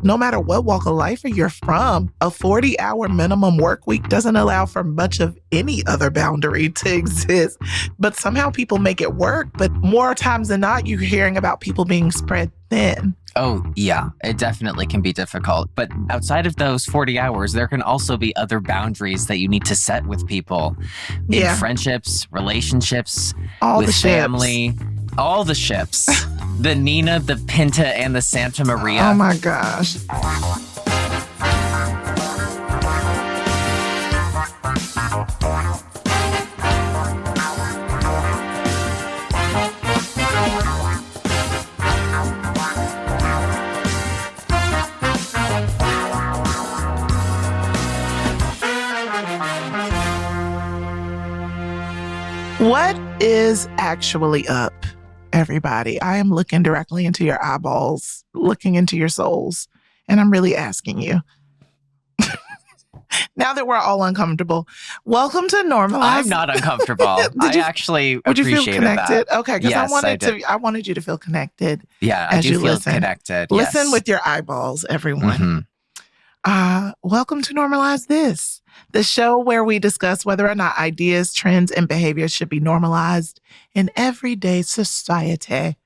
no matter what walk of life you're from, a 40-hour minimum work week doesn't allow for much of any other boundary to exist. But somehow people make it work. But more times than not, you're hearing about people being spread thin. Oh, yeah, it definitely can be difficult. But outside of those 40 hours, there can also be other boundaries that you need to set with people in friendships, relationships, with family, all the ships. The Nina, the Pinta, and the Santa Maria. Oh my gosh. What is actually up, everybody? I am looking directly into your eyeballs, looking into your souls, and I'm really asking you. Now that we're all uncomfortable, welcome to Normalize. I'm not uncomfortable. I actually would you feel connected? That. Okay, because yes, I wanted you to feel connected. Yeah, I do feel connected. Listen with your eyeballs, everyone. Welcome to Normalize This, the show where we discuss whether or not ideas, trends, and behaviors should be normalized in everyday society.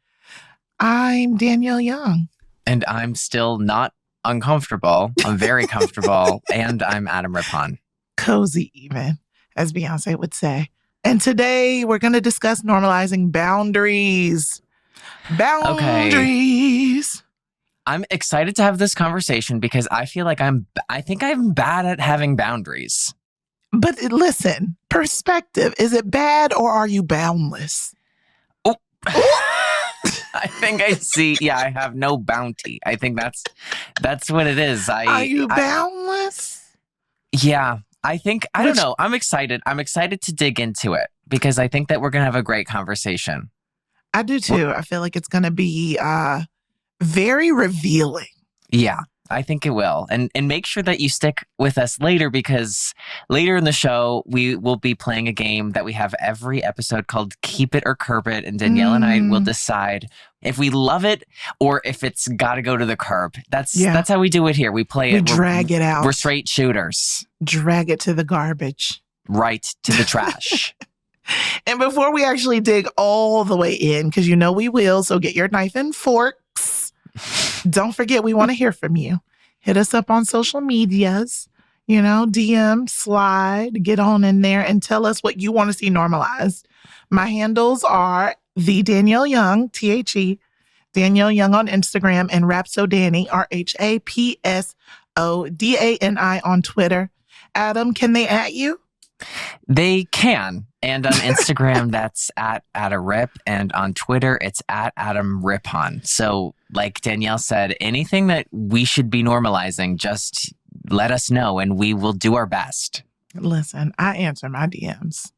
I'm Danielle Young. And I'm still not uncomfortable. I'm very comfortable. And I'm Adam Rippon. Cozy even, as Beyonce would say. And today we're going to discuss normalizing boundaries. Boundaries. Okay. I'm excited to have this conversation because I feel like I think I'm bad at having boundaries. But listen, perspective. Is it bad or are you boundless? Oh. I think I see. Yeah, I have no bounty. I think that's what it is. Are you boundless? Yeah, I don't know. I'm excited. I'm excited to dig into it because I think that we're going to have a great conversation. I do too. I feel like it's going to be very revealing. Yeah, I think it will. And make sure that you stick with us later because later in the show, we will be playing a game that we have every episode called Keep It or Curb It. And Danielle and I will decide if we love it or if it's got to go to the curb. That's how we do it here. We play it. Drag it out. We're straight shooters. Drag it to the garbage. Right to the trash. And before we actually dig all the way in, because you know we will, so get your knife and forks. Don't forget, we want to hear from you. Hit us up on social medias, DM, slide, get on in there and tell us what you want to see normalized. My handles are the Danielle Young, THE, Danielle Young on Instagram, and Rapsodani, RHAPSODANI on Twitter. Adam, can they at you? They can. And on Instagram, that's at @AdaRip. And on Twitter, it's at Adam Rippon. So like Danielle said, anything that we should be normalizing, just let us know and we will do our best. Listen, I answer my DMs.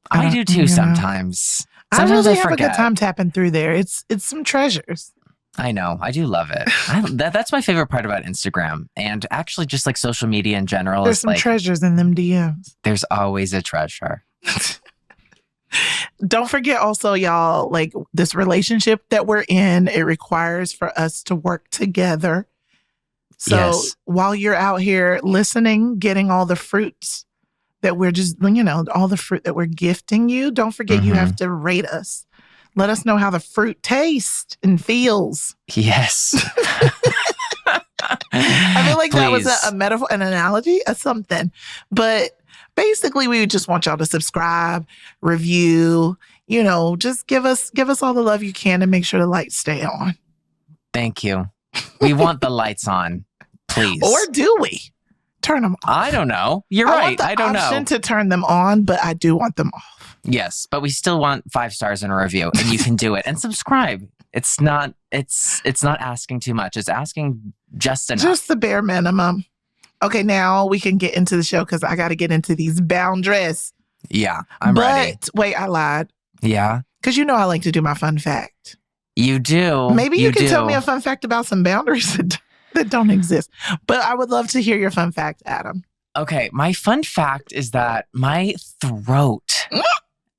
I do too sometimes. Sometimes I really have forget. a good time tapping through there. It's some treasures. I know. I do love it. That's my favorite part about Instagram. And actually just like social media in general. There's some treasures in them DMs. There's always a treasure. Don't forget also, y'all, like this relationship that we're in, it requires for us to work together. So while you're out here listening, getting all the fruits that we're just, all the fruit that we're gifting you, don't forget you have to rate us. Let us know how the fruit tastes and feels. Yes. I feel like that was a metaphor, an analogy, or something. But basically, we just want y'all to subscribe, review, just give us all the love you can and make sure the lights stay on. Thank you. We want the lights on, please. Or do we? Turn them off. I don't know. You're right. I don't know. I want the option to turn them on, but I do want them off. Yes, but we still want 5 stars in a review, and you can do it. And subscribe. It's not asking too much. It's asking just enough. Just the bare minimum. Okay, now we can get into the show because I got to get into these boundaries. Yeah, I'm ready. But wait, I lied. Yeah? Because I like to do my fun fact. You do. Maybe you can tell me a fun fact about some boundaries that don't exist. But I would love to hear your fun fact, Adam. Okay, my fun fact is that my throat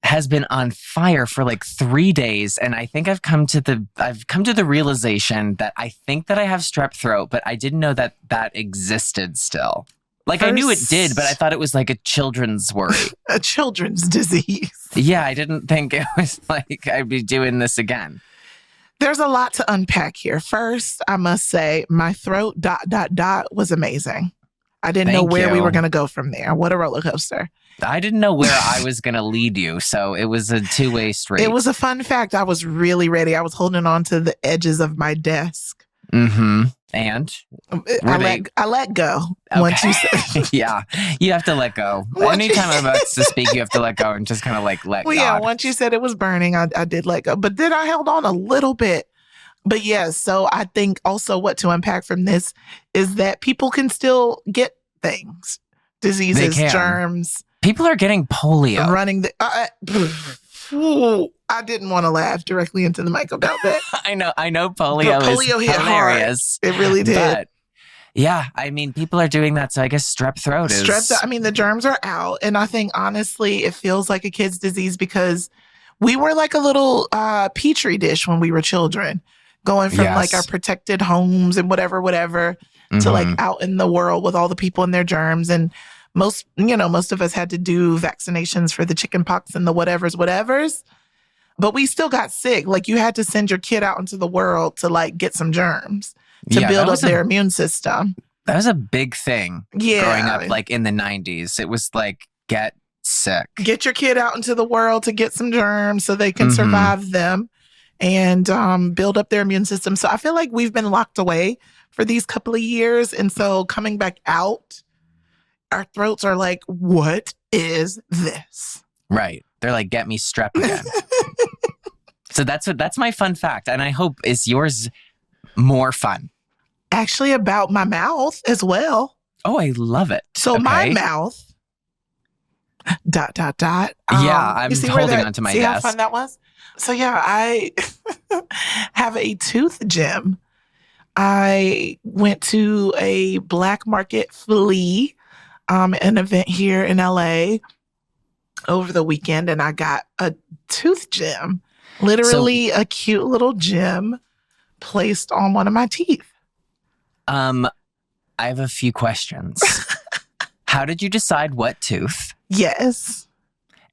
has been on fire for like 3 days, and I think I've come to the realization that I think that I have strep throat, but I didn't know that existed still. Like, I knew it did, but I thought it was like a children's worry. A children's disease. Yeah, I didn't think it was like I'd be doing this again. There's a lot to unpack here. First, I must say my throat ... was amazing. I didn't know where we were going to go from there. What a roller coaster. I didn't know where I was going to lead you, so it was a two-way street. It was a fun fact. I was really ready. I was holding on to the edges of my desk. Mm-hmm. And? I let go. Okay. Once you said. Yeah, you have to let go. Anytime I'm about to speak, you have to let go and just kind of like let go. Well, yeah, once you said it was burning, I did let go. But then I held on a little bit. But yeah, so I think also what to unpack from this is that people can still get things. Diseases, germs. People are getting polio. Running the... I didn't want to laugh directly into the mic about that. I know polio is hilarious. Hard. It really did. But yeah, I mean, people are doing that, so I guess strep throat is... I mean, the germs are out, and I think, honestly, it feels like a kid's disease because we were like a little petri dish when we were children, going from like our protected homes and whatever, to like out in the world with all the people and their germs, and most of us had to do vaccinations for the chicken pox and the whatevers. But we still got sick. Like, you had to send your kid out into the world to like get some germs to build up their immune system. That was a big thing growing up, like in the 90s. It was like, get sick. Get your kid out into the world to get some germs so they can survive them and build up their immune system. So I feel like we've been locked away for these couple of years. And so coming back out, our throats are like, what is this? Right. They're like, get me strep again. So that's my fun fact. And I hope is yours more fun. Actually, about my mouth as well. Oh, I love it. So my mouth, ... Yeah, I'm holding onto my desk. See how fun that was? So yeah, I have a tooth gem. I went to a black market flea, an event here in LA over the weekend, and I got a tooth gem, literally a cute little gem placed on one of my teeth. I have a few questions. How did you decide what tooth? Yes.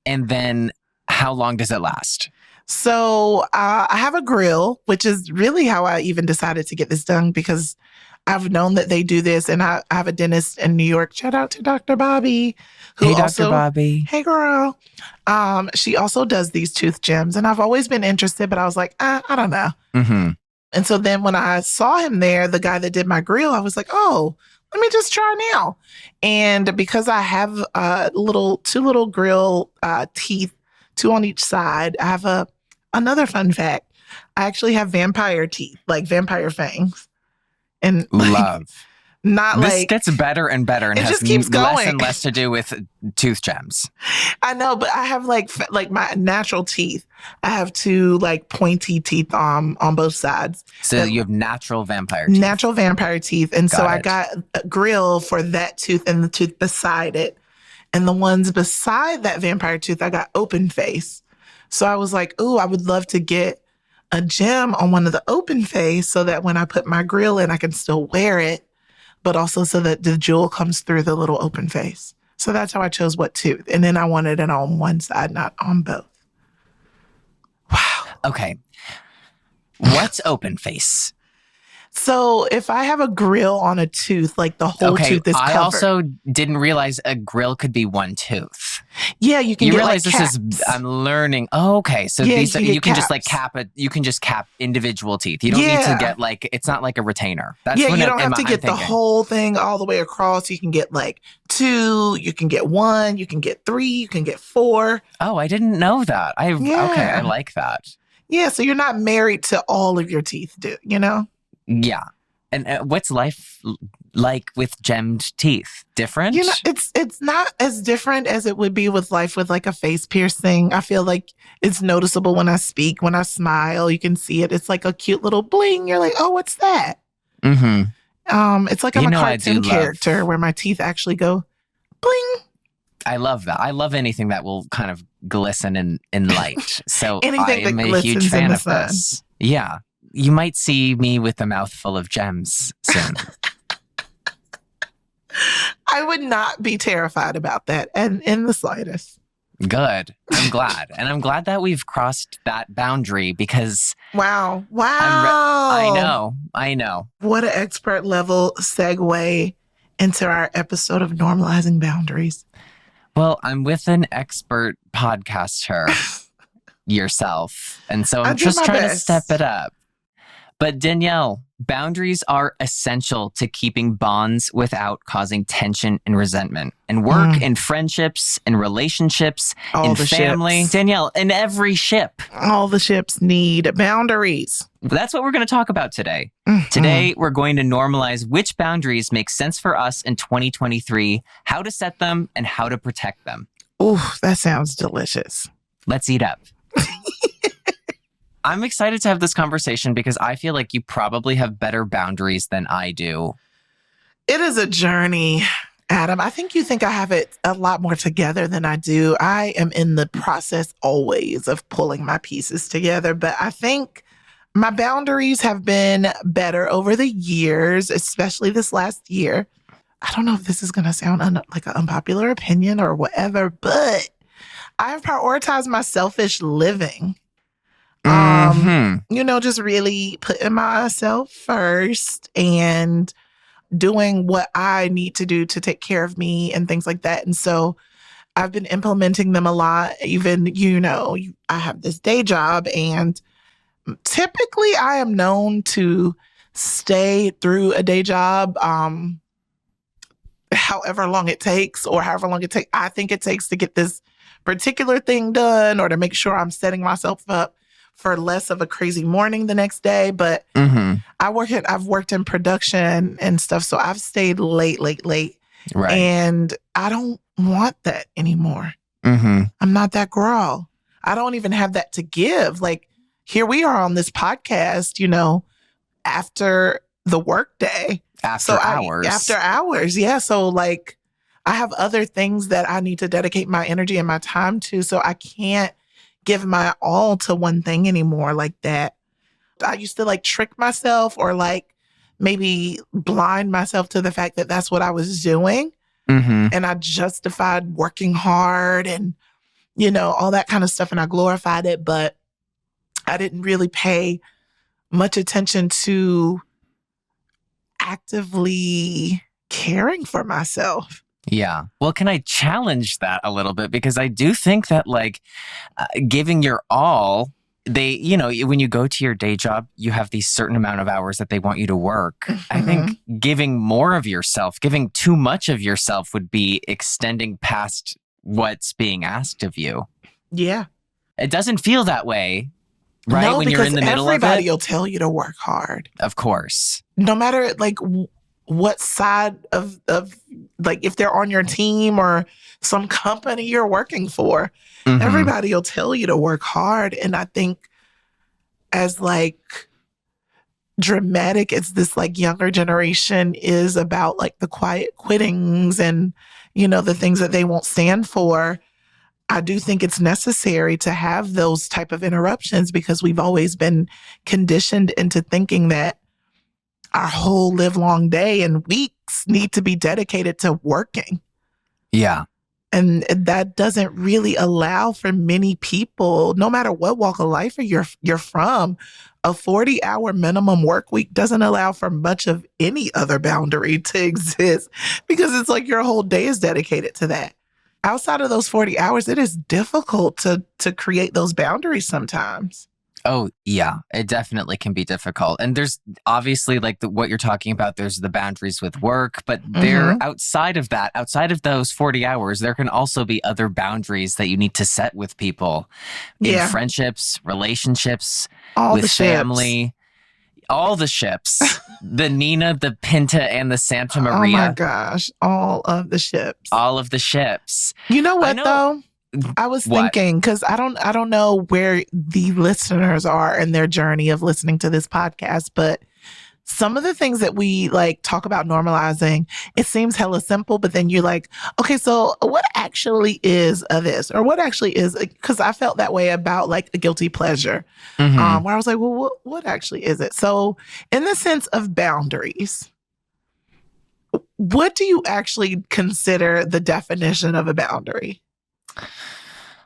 And then how long does it last? So I have a grill, which is really how I even decided to get this done, because I've known that they do this, and I have a dentist in New York. Shout out to Dr. Bobby. Hey, Dr. Bobby. Hey, girl. She also does these tooth gems, and I've always been interested, but I was like, I don't know. Mm-hmm. And so then when I saw him there, the guy that did my grill, I was like, oh, let me just try now. And because I have two little grill teeth, 2 on each side, I have another fun fact. I actually have vampire teeth, like vampire fangs. And love. Not this like... gets better and better and it has just keeps going. Less and less to do with tooth gems. I know, but I have like my natural teeth. I have 2 like pointy teeth on both sides. So you have natural vampire teeth. Natural vampire teeth. And I got a grill for that tooth and the tooth beside it. And the ones beside that vampire tooth, I got open face. So I was like, ooh, I would love to get a gem on one of the open face so that when I put my grill in, I can still wear it, but also so that the jewel comes through the little open face. So that's how I chose what tooth. And then I wanted it on one side, not on both. Wow. Okay. What's open face? So if I have a grill on a tooth, like the whole tooth is covered. I also didn't realize a grill could be one tooth. Yeah, you can get realize like this caps. is, I'm learning. Oh, okay. So yeah, these you can caps. just like cap it. You can just cap individual teeth. You don't need to get like, it's not like a retainer. That's you don't have to get the whole thing all the way across. You can get like 2, you can get 1, you can get 3, you can get 4. Oh, I didn't know that. Okay, I like that. Yeah, so you're not married to all of your teeth, you know? Yeah. And what's life like with gemmed teeth? Different? You know, it's not as different as it would be with life with like a face piercing. I feel like it's noticeable when I speak, when I smile. You can see it. It's like a cute little bling. You're like, oh, what's that? Mm-hmm. It's like I'm a cartoon character where my teeth actually go bling. I love that. I love anything that will kind of glisten in light. So Anything I am that a huge glistens in fan the of sun. this. Yeah. You might see me with a mouthful of gems soon. I would not be terrified about that, and in the slightest. Good. I'm glad. And I'm glad that we've crossed that boundary because Wow. I know. What an expert level segue into our episode of Normalizing Boundaries. Well, I'm with an expert podcaster yourself. And so I'm just trying to step it up. But Danielle, boundaries are essential to keeping bonds without causing tension and resentment. In work, in friendships, in relationships, in family. Ships. Danielle, in every ship. All the ships need boundaries. That's what we're going to talk about today. Today, we're going to normalize which boundaries make sense for us in 2023, how to set them, and how to protect them. Ooh, that sounds delicious. Let's eat up. I'm excited to have this conversation because I feel like you probably have better boundaries than I do. It is a journey, Adam. I think you think I have it a lot more together than I do. I am in the process always of pulling my pieces together, but I think my boundaries have been better over the years, especially this last year. I don't know if this is going to sound like an unpopular opinion or whatever, but I have prioritized my selfish living. Just really putting myself first and doing what I need to do to take care of me and things like that. And so I've been implementing them a lot. Even, I have this day job, and typically I am known to stay through a day job, however long it takes I think it takes to get this particular thing done or to make sure I'm setting myself up for less of a crazy morning the next day. But I've worked in production and stuff, so I've stayed late. Right. And I don't want that anymore. I'm not that girl. I don't even have that to give. Like, here we are on this podcast, after the workday. After hours. Yeah. So like, I have other things that I need to dedicate my energy and my time to. So I can't give my all to one thing anymore like that. I used to like trick myself or like maybe blind myself to the fact that that's what I was doing. And I justified working hard and, all that kind of stuff. And I glorified it, but I didn't really pay much attention to actively caring for myself. Yeah. Well, can I challenge that a little bit? Because I do think that giving your all, when you go to your day job, you have these certain amount of hours that they want you to work. I think giving more of yourself, giving too much of yourself would be extending past what's being asked of you. Yeah. It doesn't feel that way, right? No, when you're in the middle of it. Everybody will tell you to work hard. Of course. No matter what side of if they're on your team or some company you're working for, everybody will tell you to work hard. And I think as dramatic as this younger generation is about the quiet quittings and, the things that they won't stand for, I do think it's necessary to have those type of interruptions because we've always been conditioned into thinking that our whole live long day and weeks need to be dedicated to working. Yeah. And that doesn't really allow for many people, no matter what walk of life you're from, a 40-hour minimum work week doesn't allow for much of any other boundary to exist because it's your whole day is dedicated to that. Outside of those 40 hours, it is difficult to create those boundaries sometimes. Oh, yeah, it definitely can be difficult. And there's obviously what you're talking about, there's the boundaries with work, but there outside of that, outside of those 40 hours, there can also be other boundaries that you need to set with people in friendships, relationships, with family, all the ships, the Nina, the Pinta, and the Santa Maria. Oh my gosh, all of the ships. All of the ships. You know what though? I was thinking, because I don't know where the listeners are in their journey of listening to this podcast, but some of the things that we like talk about normalizing, it seems hella simple, but then you're like, okay, so what actually is this? Or what actually is, because I felt that way about like a guilty pleasure, where I was like, well, what actually is it? So in the sense of boundaries, what do you actually consider the definition of a boundary?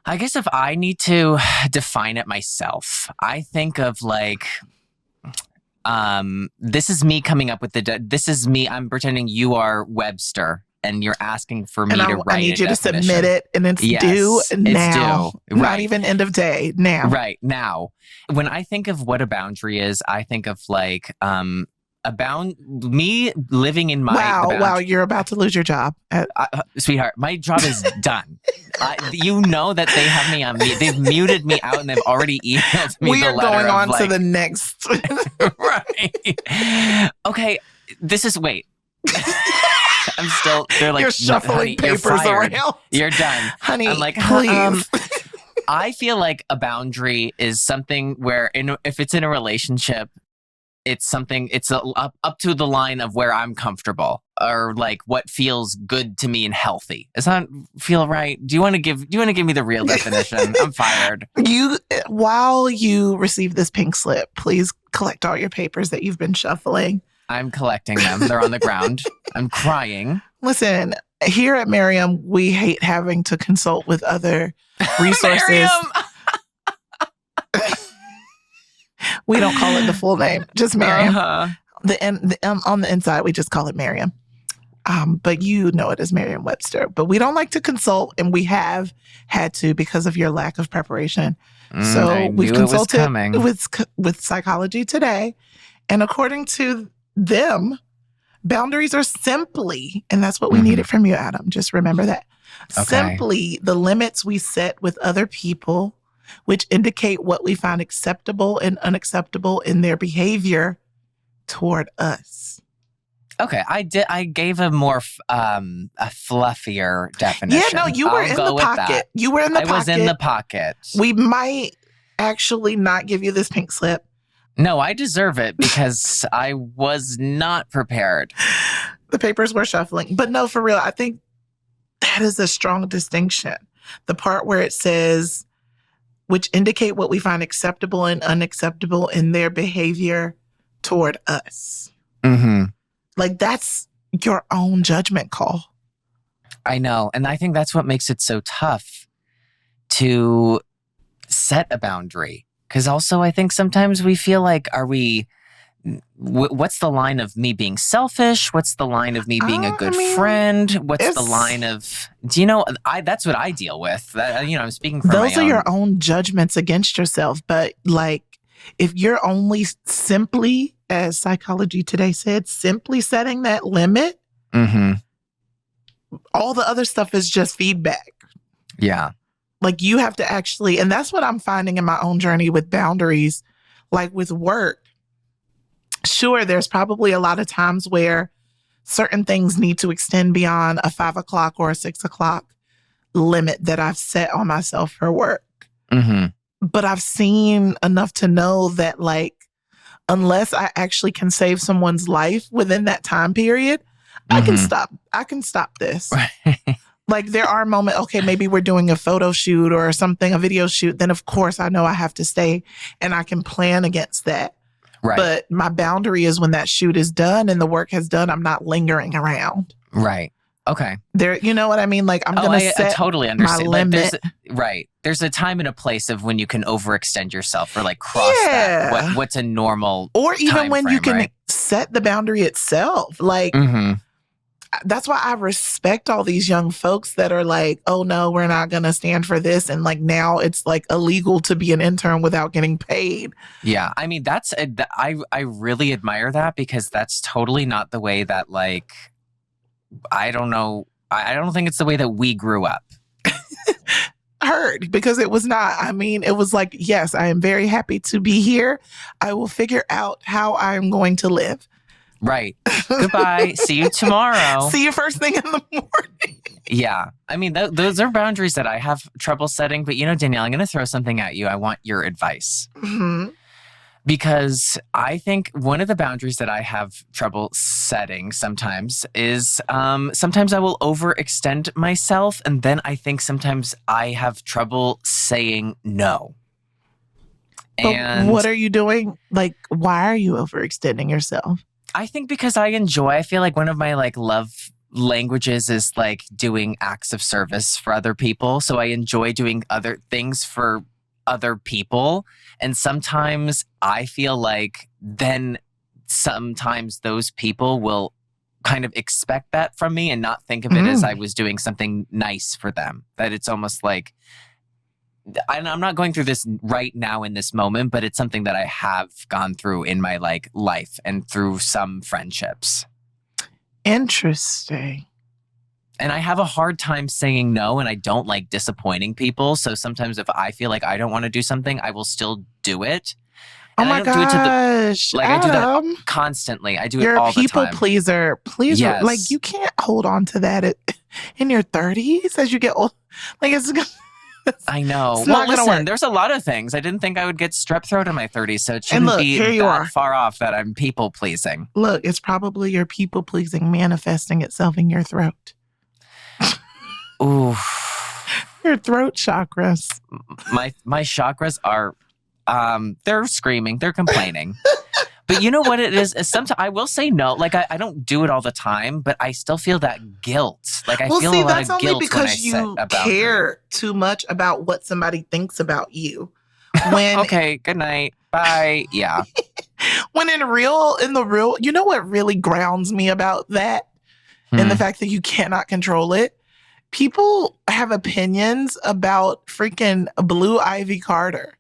I guess if I need to define it myself, I think of like, this is me coming up with this is me. I'm pretending you are Webster and you're asking for me to write I need you to definition. submit it, and it's due now. It's due. Right. Not even end of day, now. Right, now. When I think of what a boundary is, I think of like me living in my wow, you're about to lose your job. Sweetheart, my job is done. You know that they have me on mute. They've muted me out and they've already emailed me we the are letter going on of, to the next. Right. Okay, wait. I'm still, they're like, you're shuffling honey, papers you're fired. around. You're done. Honey, I'm like, please. I feel like a boundary is something where if it's in a relationship, it's something, it's up to the line of where I'm comfortable or like what feels good to me and healthy. Does that feel right? Do you want to give me the real definition? I'm fired. While you receive this pink slip, please collect all your papers that you've been shuffling. I'm collecting them. They're on the ground. I'm crying. Listen, here at Miriam, we hate having to consult with other resources. We don't call it the full name, just Miriam. The M on the inside, we just call it Miriam. But you know it as Merriam-Webster. But we don't like to consult, and we have had to because of your lack of preparation. So we've consulted with Psychology Today, and according to them, boundaries are simply, and that's what we needed from you, Adam. Just remember that. Okay. Simply the limits we set with other people, which indicate what we find acceptable and unacceptable in their behavior toward us. Okay, I gave a more a fluffier definition. Yeah, no, you were in the pocket. You were in the pocket. I was in the pocket. We might actually not give you this pink slip. No, I deserve it because I was not prepared. The papers were shuffling. But no, for real, I think that is a strong distinction. The part where it says, which indicate what we find acceptable and unacceptable in their behavior toward us. Mm-hmm. Like, that's your own judgment call. I know. And I think that's what makes it so tough to set a boundary. Because also, I think sometimes we feel like, what's the line of me being selfish? What's the line of me being a good friend? What's the line of, that's what I deal with. I'm speaking from those are your own judgments against yourself. But like, if you're only simply, as Psychology Today said, simply setting that limit, all the other stuff is just feedback. Yeah. Like, you have to actually, and that's what I'm finding in my own journey with boundaries, like with work. Sure, there's probably a lot of times where certain things need to extend beyond a 5 o'clock or a 6 o'clock limit that I've set on myself for work. Mm-hmm. But I've seen enough to know that, like, unless I actually can save someone's life within that time period, I can stop this. Like, there are moments, okay, maybe we're doing a photo shoot or something, a video shoot, then of course I know I have to stay and I can plan against that. Right. But my boundary is when that shoot is done and the work has done, I'm not lingering around. Right. Okay. There, you know what I mean? Like, I'm going to set I totally understand. my limit. There's a time and a place of when you can overextend yourself or like cross that. What's a normal or even when you can right? set the boundary itself. Like, that's why I respect all these young folks that are like, oh no, we're not going to stand for this. And like, now it's like illegal to be an intern without getting paid. Yeah. I mean, I really admire that because that's totally not the way that, like, I don't know. I don't think it's the way that we grew up. Heard, because it was not. I mean, it was like, yes, I am very happy to be here. I will figure out how I'm going to live. Right. Goodbye. See you tomorrow. See you first thing in the morning. Yeah. I mean, those are boundaries that I have trouble setting. But, Danielle, I'm going to throw something at you. I want your advice. Mm-hmm. Because I think one of the boundaries that I have trouble setting sometimes is sometimes I will overextend myself. And then I think sometimes I have trouble saying no. But And what are you doing? Like, why are you overextending yourself? I think because I feel like one of my like love languages is like doing acts of service for other people. So I enjoy doing other things for other people. And sometimes I feel like then sometimes those people will kind of expect that from me and not think of it as I was doing something nice for them. That it's almost like, and I'm not going through this right now in this moment, but it's something that I have gone through in my like life and through some friendships. Interesting. And I have a hard time saying no, and I don't like disappointing people. So sometimes if I feel like I don't want to do something, I will still do it. And oh my I don't do it to the gosh, like Adam, I do that constantly. I do you're it all a people the time. pleaser. Please, Yes. like you can't hold on to that in your 30s as you get old. Like I know. It's Well, not gonna listen, work. there's a lot of things. I didn't think I would get strep throat in my 30s, so it And shouldn't look, be here you that are. far off that I'm people pleasing. Look, it's probably your people pleasing manifesting itself in your throat. Ooh. Your throat chakras. My chakras are they're screaming, they're complaining. But you know what it is? Sometimes I will say no. Like I don't do it all the time, but I still feel that guilt. Like I feel a lot that's of only guilt when I because set you a boundary. care too much about what somebody thinks about you. When Okay, good night. Bye. Yeah. when in the real, you know what really grounds me about that? And the fact that you cannot control it. People have opinions about freaking Blue Ivy Carter.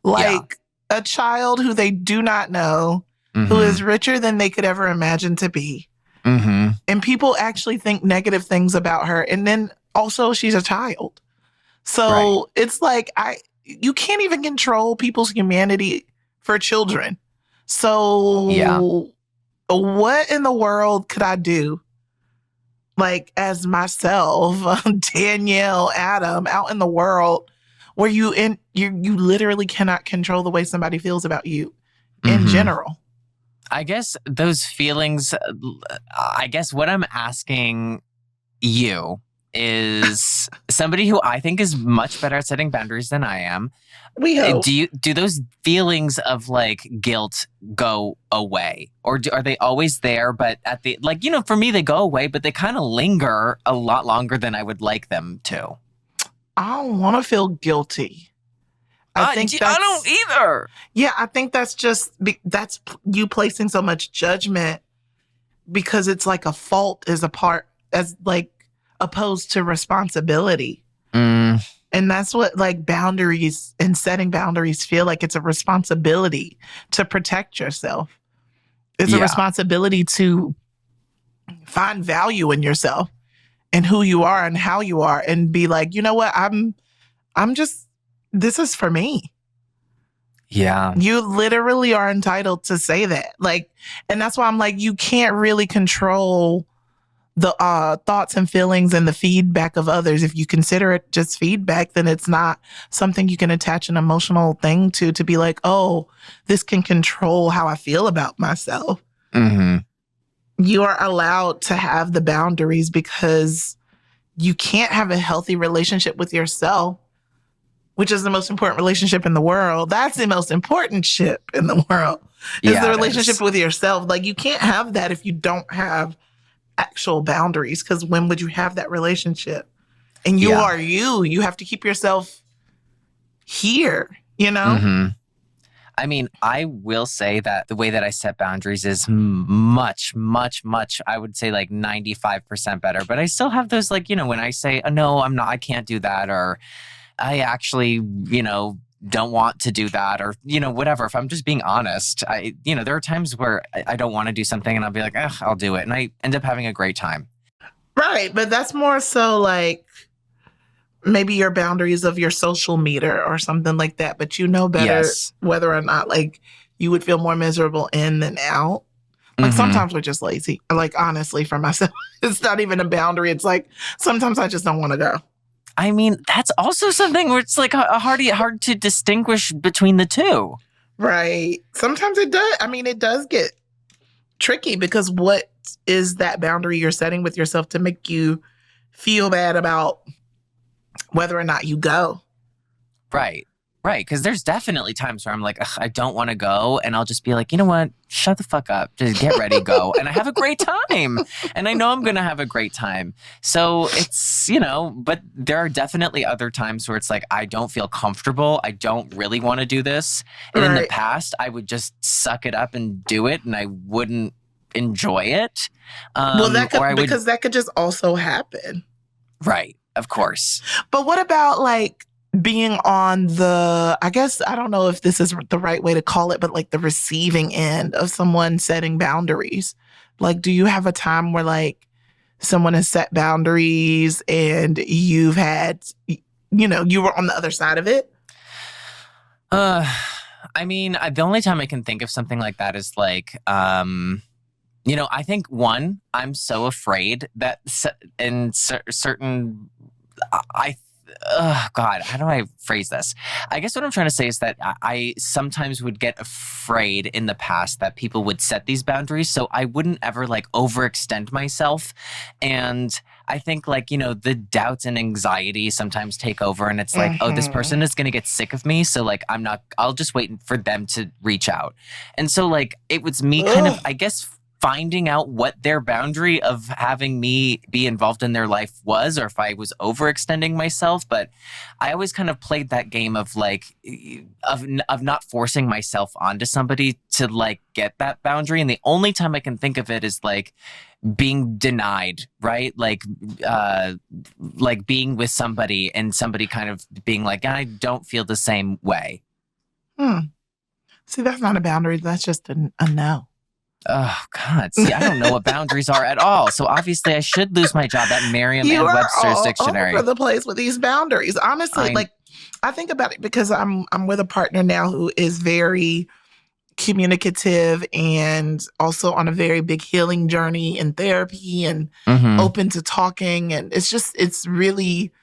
Like a child who they do not know, who is richer than they could ever imagine to be. And people actually think negative things about her. And then also she's a child. So it's like you can't even control people's humanity for children. So what in the world could I do? Like as myself, Danielle, Adam, out in the world, where you literally cannot control the way somebody feels about you in general. I guess those feelings. I guess what I'm asking you is somebody who I think is much better at setting boundaries than I am. We hope. Do those feelings of like guilt go away, or are they always there? But at the for me, they go away, but they kind of linger a lot longer than I would like them to. I don't want to feel guilty. I don't either. Yeah, I think that's that's you placing so much judgment because it's like a fault is opposed to responsibility. And that's what like boundaries and setting boundaries feel like. It's a responsibility to protect yourself. It's a responsibility to find value in yourself and who you are and how you are and be like, you know what? This is for me. Yeah. You literally are entitled to say that. Like, and that's why I'm like, you can't really control the thoughts and feelings and the feedback of others. If you consider it just feedback, then it's not something you can attach an emotional thing to be like, oh, this can control how I feel about myself. You are allowed to have the boundaries because you can't have a healthy relationship with yourself, which is the most important relationship in the world. That's the most important ship in the world, is the relationship with yourself. Like you can't have that if you don't have actual boundaries, because when would you have that relationship? And you are you have to keep yourself here, you know? I mean, I will say that the way that I set boundaries is much, much, much, I would say like 95% better. But I still have those like, when I say, oh, no, I'm not, I can't do that. Or I actually, don't want to do that, or, whatever. If I'm just being honest, there are times where I don't want to do something and I'll be like, I'll do it. And I end up having a great time. Right. But that's more so like maybe your boundaries of your social meter or something like that. But you know better whether or not like you would feel more miserable in than out. Like sometimes we're just lazy. Like honestly, for myself, it's not even a boundary. It's like sometimes I just don't want to go. I mean, that's also something where it's like hard to distinguish between the two. Right. Sometimes it does. I mean, it does get tricky because what is that boundary you're setting with yourself to make you feel bad about whether or not you go? Right. Right. Because there's definitely times where I'm like, "Ugh, I don't want to go. And I'll just be like, you know what? Shut the fuck up. Just get ready, go. And I have a great time. And I know I'm going to have a great time. So it's, but there are definitely other times where it's like, I don't feel comfortable. I don't really want to do this. And in the Right. past, I would just suck it up and do it. And I wouldn't enjoy it. Well, that could, or I would, because that could just also happen. right. Of course. But what about like being on the, I guess, I don't know if this is the right way to call it, but like the receiving end of someone setting boundaries? Like, do you have a time where like someone has set boundaries and you've had, you were on the other side of it? I mean, the only time I can think of something like that is like, I think one, I'm so afraid that in certain, God, how do I phrase this? I guess what I'm trying to say is that I sometimes would get afraid in the past that people would set these boundaries. So I wouldn't ever like overextend myself. And I think like, the doubts and anxiety sometimes take over and it's like, oh, this person is going to get sick of me. So like, I'll just wait for them to reach out. And so like, it was me kind of, I guess, finding out what their boundary of having me be involved in their life was, or if I was overextending myself. But I always kind of played that game of like, of not forcing myself onto somebody to like get that boundary. And the only time I can think of it is like being denied, right? Like being with somebody and somebody kind of being like, I don't feel the same way. See, that's not a boundary. That's just a no. Oh, God. See, I don't know what boundaries are at all. So obviously I should lose my job at Merriam-Webster's dictionary. All over the place with these boundaries. Honestly, I think about it because I'm with a partner now who is very communicative and also on a very big healing journey in therapy and open to talking. And it's really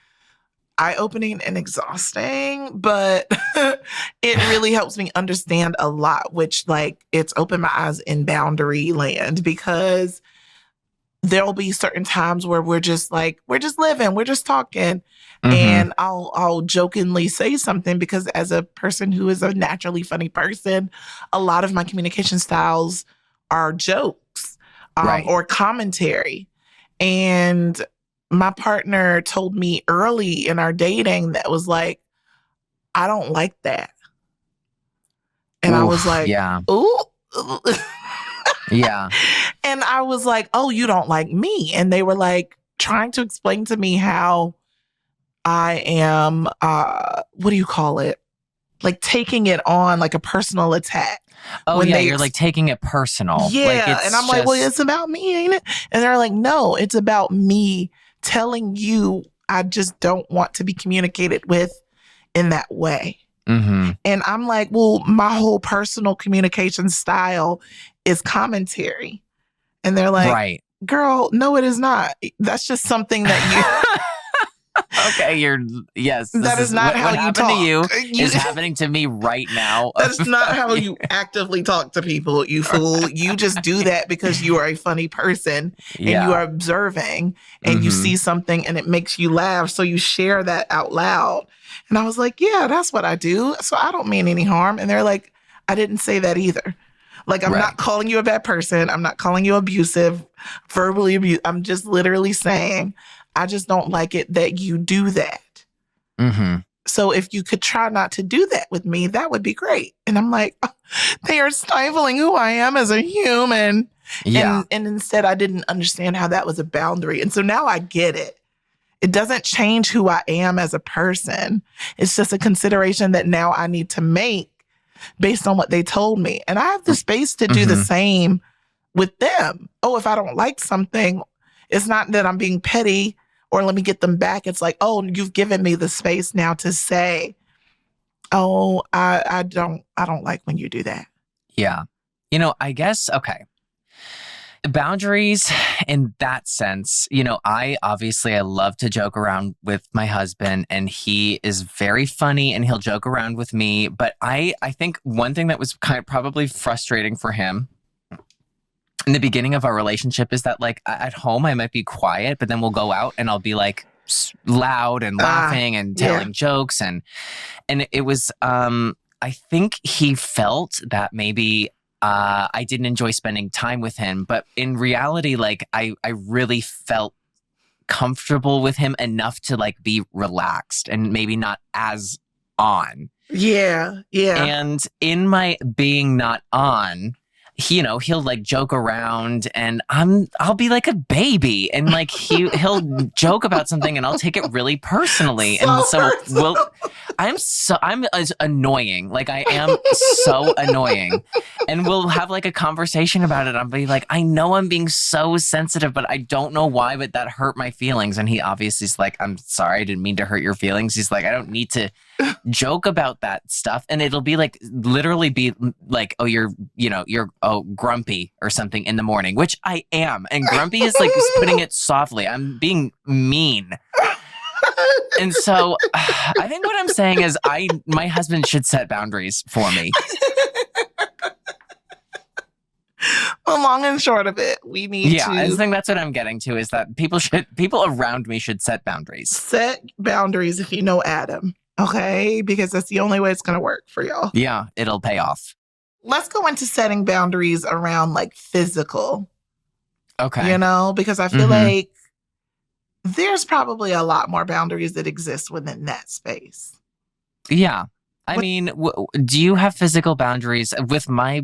eye-opening and exhausting, but it really helps me understand a lot, which like it's opened my eyes in boundary land because there'll be certain times where we're just living, we're just talking. And I'll jokingly say something because as a person who is a naturally funny person, a lot of my communication styles are jokes or commentary. And my partner told me early in our dating that was like, I don't like that. And I was like, yeah. Ooh. Yeah. And I was like, oh, you don't like me. And they were like trying to explain to me how I am, what do you call it? Like taking it on like a personal attack. Oh, yeah, you're like taking it personal. Yeah. And I'm like, well, it's about me, ain't it? And they're like, no, it's about me telling you I just don't want to be communicated with in that way. And I'm like, well, my whole personal communication style is commentary. And they're like, girl, no, it is not. That's just something that you... Okay, yes. That is not how you talk. To you is happening to me right now. That's not how you actively talk to people, you fool. You just do that because you are a funny person and you are observing and you see something and it makes you laugh. So you share that out loud. And I was like, yeah, that's what I do. So I don't mean any harm. And they're like, I didn't say that either. Like, I'm not calling you a bad person. I'm not calling you abusive, verbally abusive. I'm just literally saying, I just don't like it that you do that. So if you could try not to do that with me, that would be great. And I'm like, oh, they are stifling who I am as a human. Yeah. And instead, I didn't understand how that was a boundary. And so now I get it. It doesn't change who I am as a person. It's just a consideration that now I need to make based on what they told me. And I have the space to do the same with them. Oh, if I don't like something, it's not that I'm being petty or let me get them back. It's like, oh, you've given me the space now to say, oh, I don't like when you do that. Yeah. I guess, okay. Boundaries in that sense, I love to joke around with my husband, and he is very funny and he'll joke around with me. But I think one thing that was kind of probably frustrating for him in the beginning of our relationship is that, like, at home I might be quiet, but then we'll go out and I'll be like loud and laughing and telling jokes. And it was, I think he felt that maybe I didn't enjoy spending time with him, but in reality, like I really felt comfortable with him enough to like be relaxed and maybe not as on. Yeah. And in my being not on, he'll like joke around and I'll be like a baby, and like he'll joke about something and I'll take it really personally. I'm as annoying. Like I am so annoying. And we'll have like a conversation about it. I'll be like, I know I'm being so sensitive, but I don't know why, but that hurt my feelings. And he obviously is like, I'm sorry, I didn't mean to hurt your feelings. He's like, I don't need to joke about that stuff. And it'll be like, literally be like, oh, you're grumpy or something in the morning, which I am. And grumpy is like putting it softly. I'm being mean. And so I think what I'm saying is my husband should set boundaries for me. Well, long and short of it, we need to. Yeah, I think that's what I'm getting to, is that people around me should set boundaries. Set boundaries if you know Adam, okay? Because that's the only way it's going to work for y'all. Yeah, it'll pay off. Let's go into setting boundaries around like physical. Okay. Because I feel like there's probably a lot more boundaries that exist within that space. Yeah. I mean, do you have physical boundaries? With my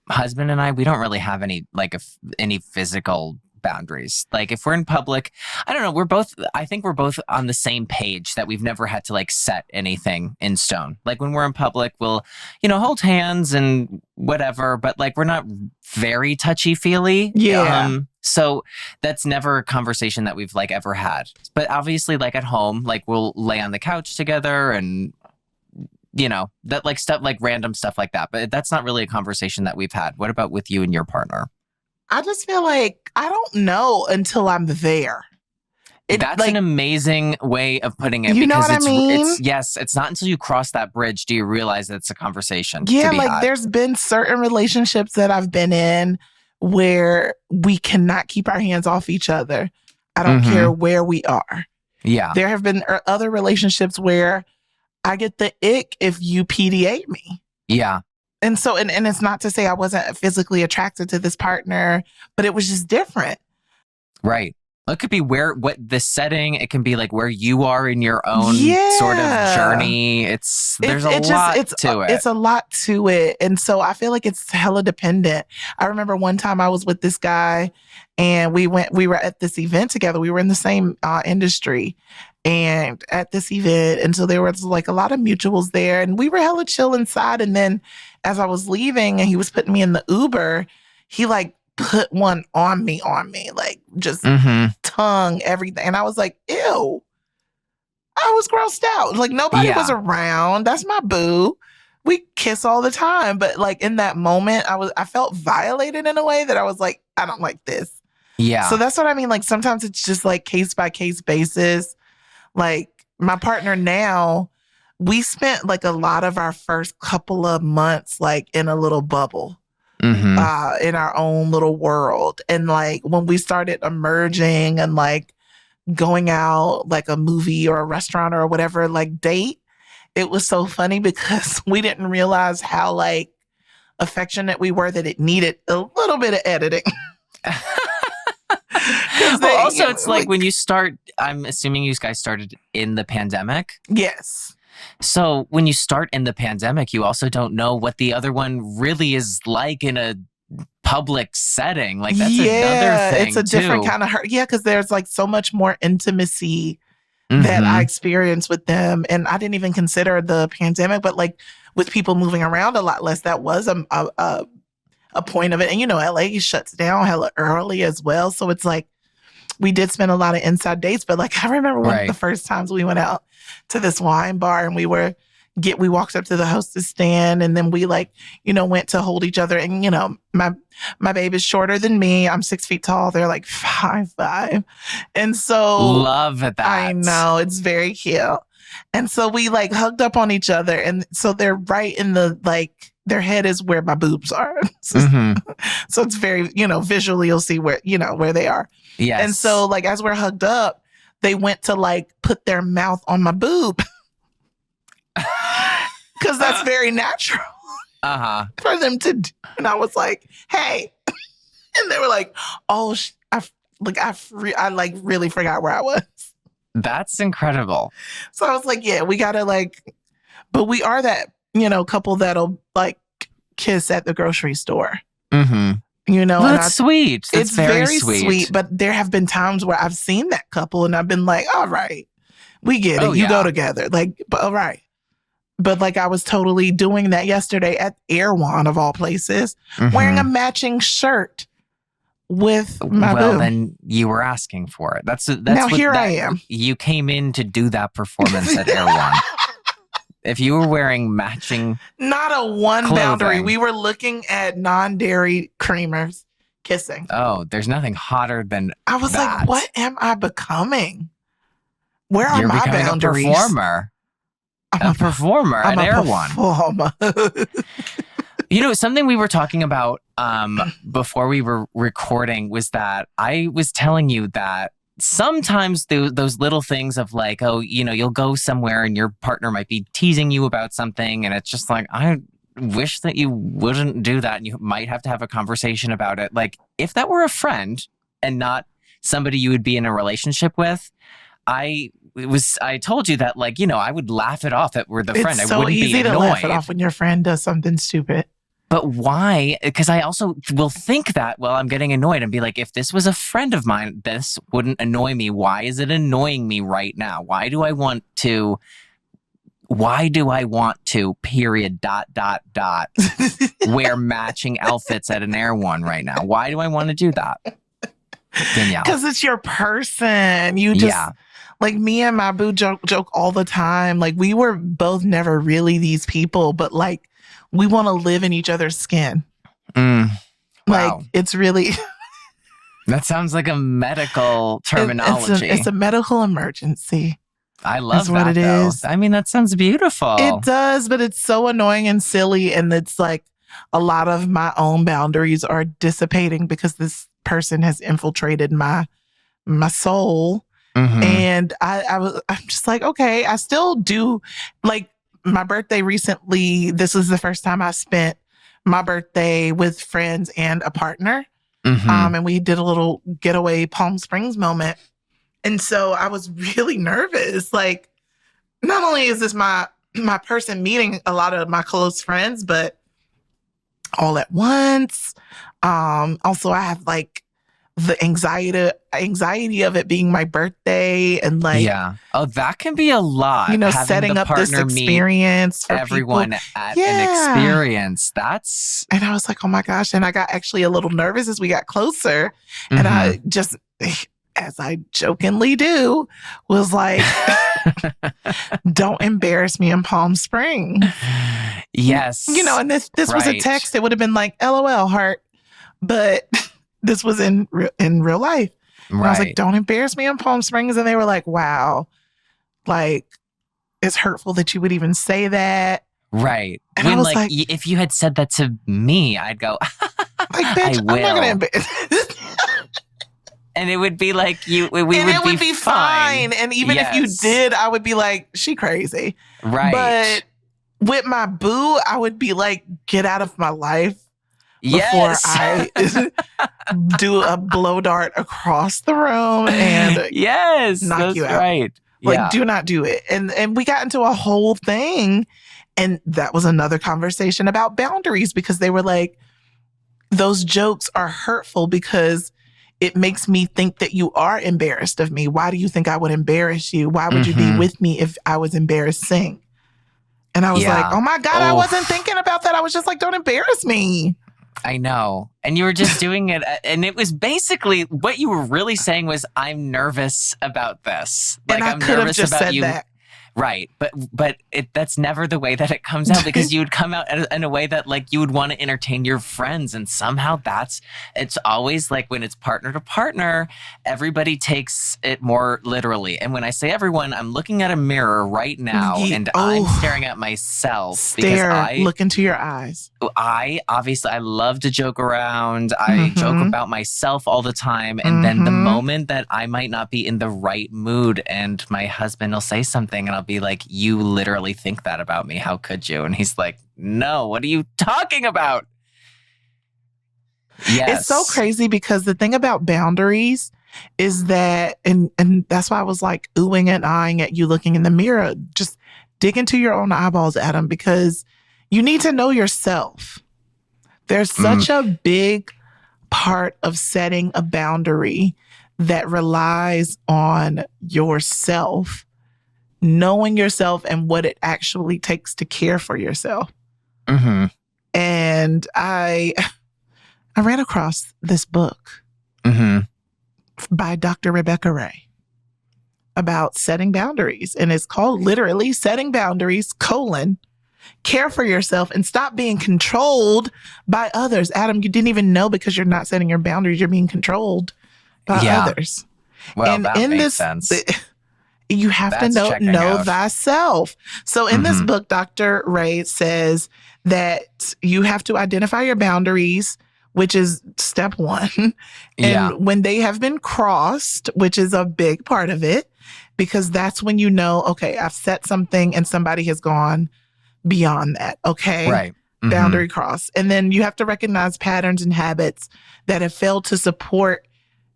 husband and I, we don't really have any physical boundaries. Like if we're in public, I don't know, I think we're both on the same page that we've never had to like set anything in stone. Like when we're in public, we'll, hold hands and whatever, but like we're not very touchy-feely. Yeah. So that's never a conversation that we've like ever had. But obviously like at home, like we'll lay on the couch together and that like stuff, like random stuff like that. But that's not really a conversation that we've had. What about with you and your partner? I just feel like I don't know until I'm there. That's like an amazing way of putting it. You know what I mean? It's not until you cross that bridge do you realize that it's a conversation. Yeah, to be like had. There's been certain relationships that I've been in where we cannot keep our hands off each other. I don't care where we are. Yeah. There have been other relationships where I get the ick if you PDA me. Yeah. And so, and it's not to say I wasn't physically attracted to this partner, but it was just different. Right. It could be what the setting, it can be like where you are in your own sort of journey. There's a lot to it. It's a lot to it. And so I feel like it's hella dependent. I remember one time I was with this guy and we were at this event together. We were in the same industry and at this event. And so there was like a lot of mutuals there and we were hella chill inside. And then as I was leaving and he was putting me in the Uber, he like put one on me, like just tongue, everything. And I was like, ew. I was grossed out. Like nobody was around. That's my boo. We kiss all the time. But like in that moment, I felt violated in a way that I was like, I don't like this. Yeah. So that's what I mean. Like sometimes it's just like case by case basis. Like my partner now, we spent like a lot of our first couple of months like in a little bubble. In our own little world. And like when we started emerging and like going out like a movie or a restaurant or whatever, like date, it was so funny because we didn't realize how like affectionate we were that it needed a little bit of editing. Well, also it's like when you start, I'm assuming you guys started in the pandemic. Yes. So when you start in the pandemic, you also don't know what the other one really is like in a public setting. Like that's another thing. It's a different kind of hurt. Yeah, because there's like so much more intimacy that I experienced with them. And I didn't even consider the pandemic, but like with people moving around a lot less, that was a point of it. And LA shuts down hella early as well. So it's like we did spend a lot of inside dates, but like I remember one of the first times we went out to this wine bar and we were we walked up to the hostess stand, and then we like, went to hold each other. And, my baby's shorter than me. I'm 6 feet tall. They're like 5'5". And so Love that. I know, it's very cute. And so we like hugged up on each other. And so they're right in the, like, their head is where my boobs are. So it's very, visually you'll see where, where they are. Yes. And so like, as we're hugged up, they went to like put their mouth on my boob. Because that's very natural for them to do. And I was like, hey. And they were like, oh, I really forgot where I was. That's incredible. So I was like, yeah, we got to like, but we are that, couple that'll like kiss at the grocery store. Well, that's sweet. That's it's very sweet. But there have been times where I've seen that couple and I've been like, all right, we get it. You go together. Like, but all right. But like I was totally doing that yesterday at Erewhon of all places, wearing a matching shirt with my boob. Well, then you were asking for it. That's now here I am. You came in to do that performance at Erewhon. If you were wearing matching, not a one clothing. Boundary. We were looking at non-dairy creamers kissing. Oh, there's nothing hotter than I was that. like, what am I becoming? Where are You're my becoming boundaries? A performer. I'm a performer at Erewhon. Something we were talking about before we were recording was that I was telling you that sometimes those little things of like, oh, you'll go somewhere and your partner might be teasing you about something. And it's just like, I wish that you wouldn't do that. And you might have to have a conversation about it. Like if that were a friend and not somebody you would be in a relationship with, I told you that, like, I would laugh it off if we're the friend. It's I wouldn't easy be annoyed. to laugh it off when your friend does something stupid. But why? Because I also will think that, well, I'm getting annoyed and be like, if this was a friend of mine, this wouldn't annoy me. Why is it annoying me right now? Why do I want to, period, ... wear matching outfits at an Erewhon right now? Why do I want to do that? Danielle. Because it's your person. You just... Yeah. Like me and my boo joke all the time. Like we were both never really these people, but like we want to live in each other's skin. Wow. Like it's really... That sounds like a medical terminology. It's a medical emergency. I love that, what it though. is. I mean, that sounds beautiful. It does, but it's so annoying and silly. And it's like a lot of my own boundaries are dissipating because this person has infiltrated my soul. And I'm just like, okay, I still do like my birthday recently. This was the first time I spent my birthday with friends and a partner. And we did a little getaway Palm Springs moment. And so I was really nervous. Like, not only is this my person meeting a lot of my close friends, but all at once. Also, I have like the anxiety of it being my birthday and like that can be a lot. Setting up this experience for everyone people. At an experience. That's and I was like, oh my gosh, and I got actually a little nervous as we got closer, and I just, as I jokingly do, was like, don't embarrass me in Palm Springs. Yes, and this was a text. It would have been like, LOL, heart, but. This was in real life. And I was like, don't embarrass me in Palm Springs. And they were like, wow, like, it's hurtful that you would even say that. Right. And when, I was like, if you had said that to me, I'd go, like, bitch, I'm not going to embarrass. And it would be like, it would be fine. And even if you did, I would be like, she crazy. Right. But with my boo, I would be like, get out of my life. Before I do a blow dart across the room and knock you out. Right. Like, do not do it. And we got into a whole thing. And that was another conversation about boundaries because they were like, those jokes are hurtful because it makes me think that you are embarrassed of me. Why do you think I would embarrass you? Why would you be with me if I was embarrassing? And I was like, oh my God, I wasn't thinking about that. I was just like, don't embarrass me. I know. And you were just doing it. And it was basically what you were really saying was, I'm nervous about this. Like, and I I'm could have nervous just about said you. That. Right. But that's never the way that it comes out, because you would come out in a way that like you would want to entertain your friends. And somehow it's always like when it's partner to partner, everybody takes it more literally. And when I say everyone, I'm looking at a mirror right now and I'm staring at myself. Look into your eyes. I love to joke around. I joke about myself all the time. And then the moment that I might not be in the right mood and my husband will say something and I'll be like, you literally think that about me. How could you? And he's like, no, what are you talking about? Yes. It's so crazy because the thing about boundaries is that, and that's why I was like oohing and eyeing at you looking in the mirror. Just dig into your own eyeballs, Adam, because you need to know yourself. There's such a big part of setting a boundary that relies on yourself, knowing yourself and what it actually takes to care for yourself. And I ran across this book by Dr. Rebecca Ray about setting boundaries. And it's called literally Setting Boundaries, Care for Yourself and Stop Being Controlled by Others. Adam, you didn't even know because you're not setting your boundaries, you're being controlled by others. Well, and that makes sense. You have to know thyself. So in this book, Dr. Ray says that you have to identify your boundaries, which is step one. And when they have been crossed, which is a big part of it, because that's when you know, okay, I've set something and somebody has gone beyond that. Okay. Right. Boundary cross. And then you have to recognize patterns and habits that have failed to support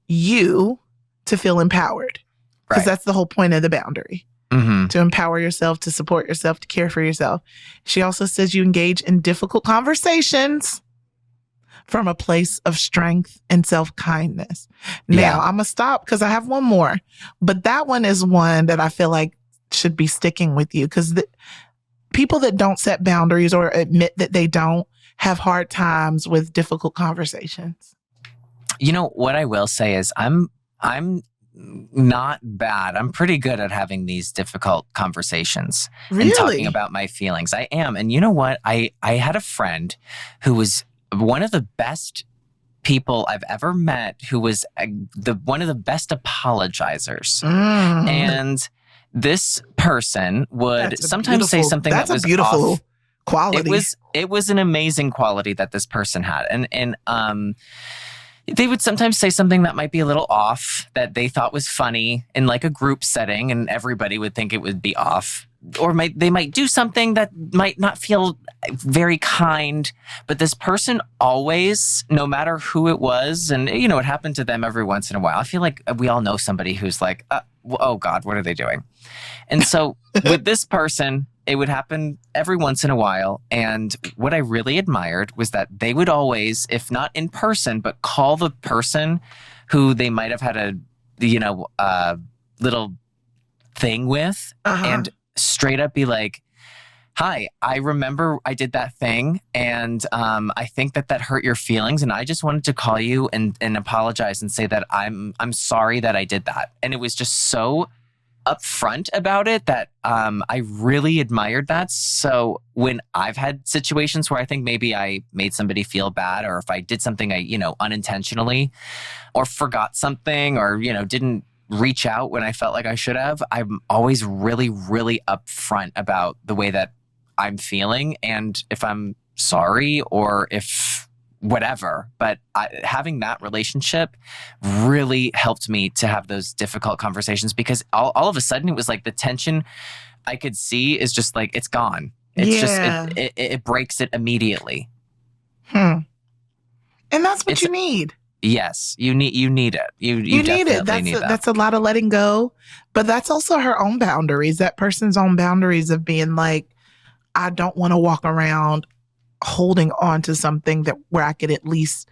you to feel empowered. Because that's the whole point of the boundary. To empower yourself, to support yourself, to care for yourself. She also says you engage in difficult conversations from a place of strength and self-kindness. Now, I'm going to stop because I have one more. But that one is one that I feel like should be sticking with you, because people that don't set boundaries or admit that they don't have hard times with difficult conversations. You know, what I will say is I'm not bad. I'm pretty good at having these difficult conversations and talking about my feelings. I am. And you know what? I had a friend who was one of the best people I've ever met, who was one of the best apologizers. And this person would sometimes say something that was beautiful off. Quality. It was an amazing quality that this person had. And they would sometimes say something that might be a little off, that they thought was funny in like a group setting, and everybody would think it would be off. Or they might do something that might not feel very kind. But this person always, no matter who it was, and you know, it happened to them every once in a while. I feel like we all know somebody who's like, oh God, what are they doing? And so with this person, it would happen every once in a while. And what I really admired was that they would always, if not in person, but call the person who they might have had a little thing with, and straight up be like, hi, I remember I did that thing, and I think that hurt your feelings, and I just wanted to call you and apologize and say that I'm sorry that I did that. And it was just so upfront about it that I really admired that. So when I've had situations where I think maybe I made somebody feel bad, or if I did something unintentionally, or forgot something, or didn't reach out when I felt like I should have, I'm always really, really upfront about the way that I'm feeling and if I'm sorry or if whatever. But having that relationship really helped me to have those difficult conversations, because all of a sudden it was like the tension I could see is just like, it's gone. It's just, it breaks it immediately. And that's what you need. Yes, you need it. You need it. That's a lot of letting go, but that's also her own boundaries. That person's own boundaries of being like, I don't want to walk around holding on to something where I could at least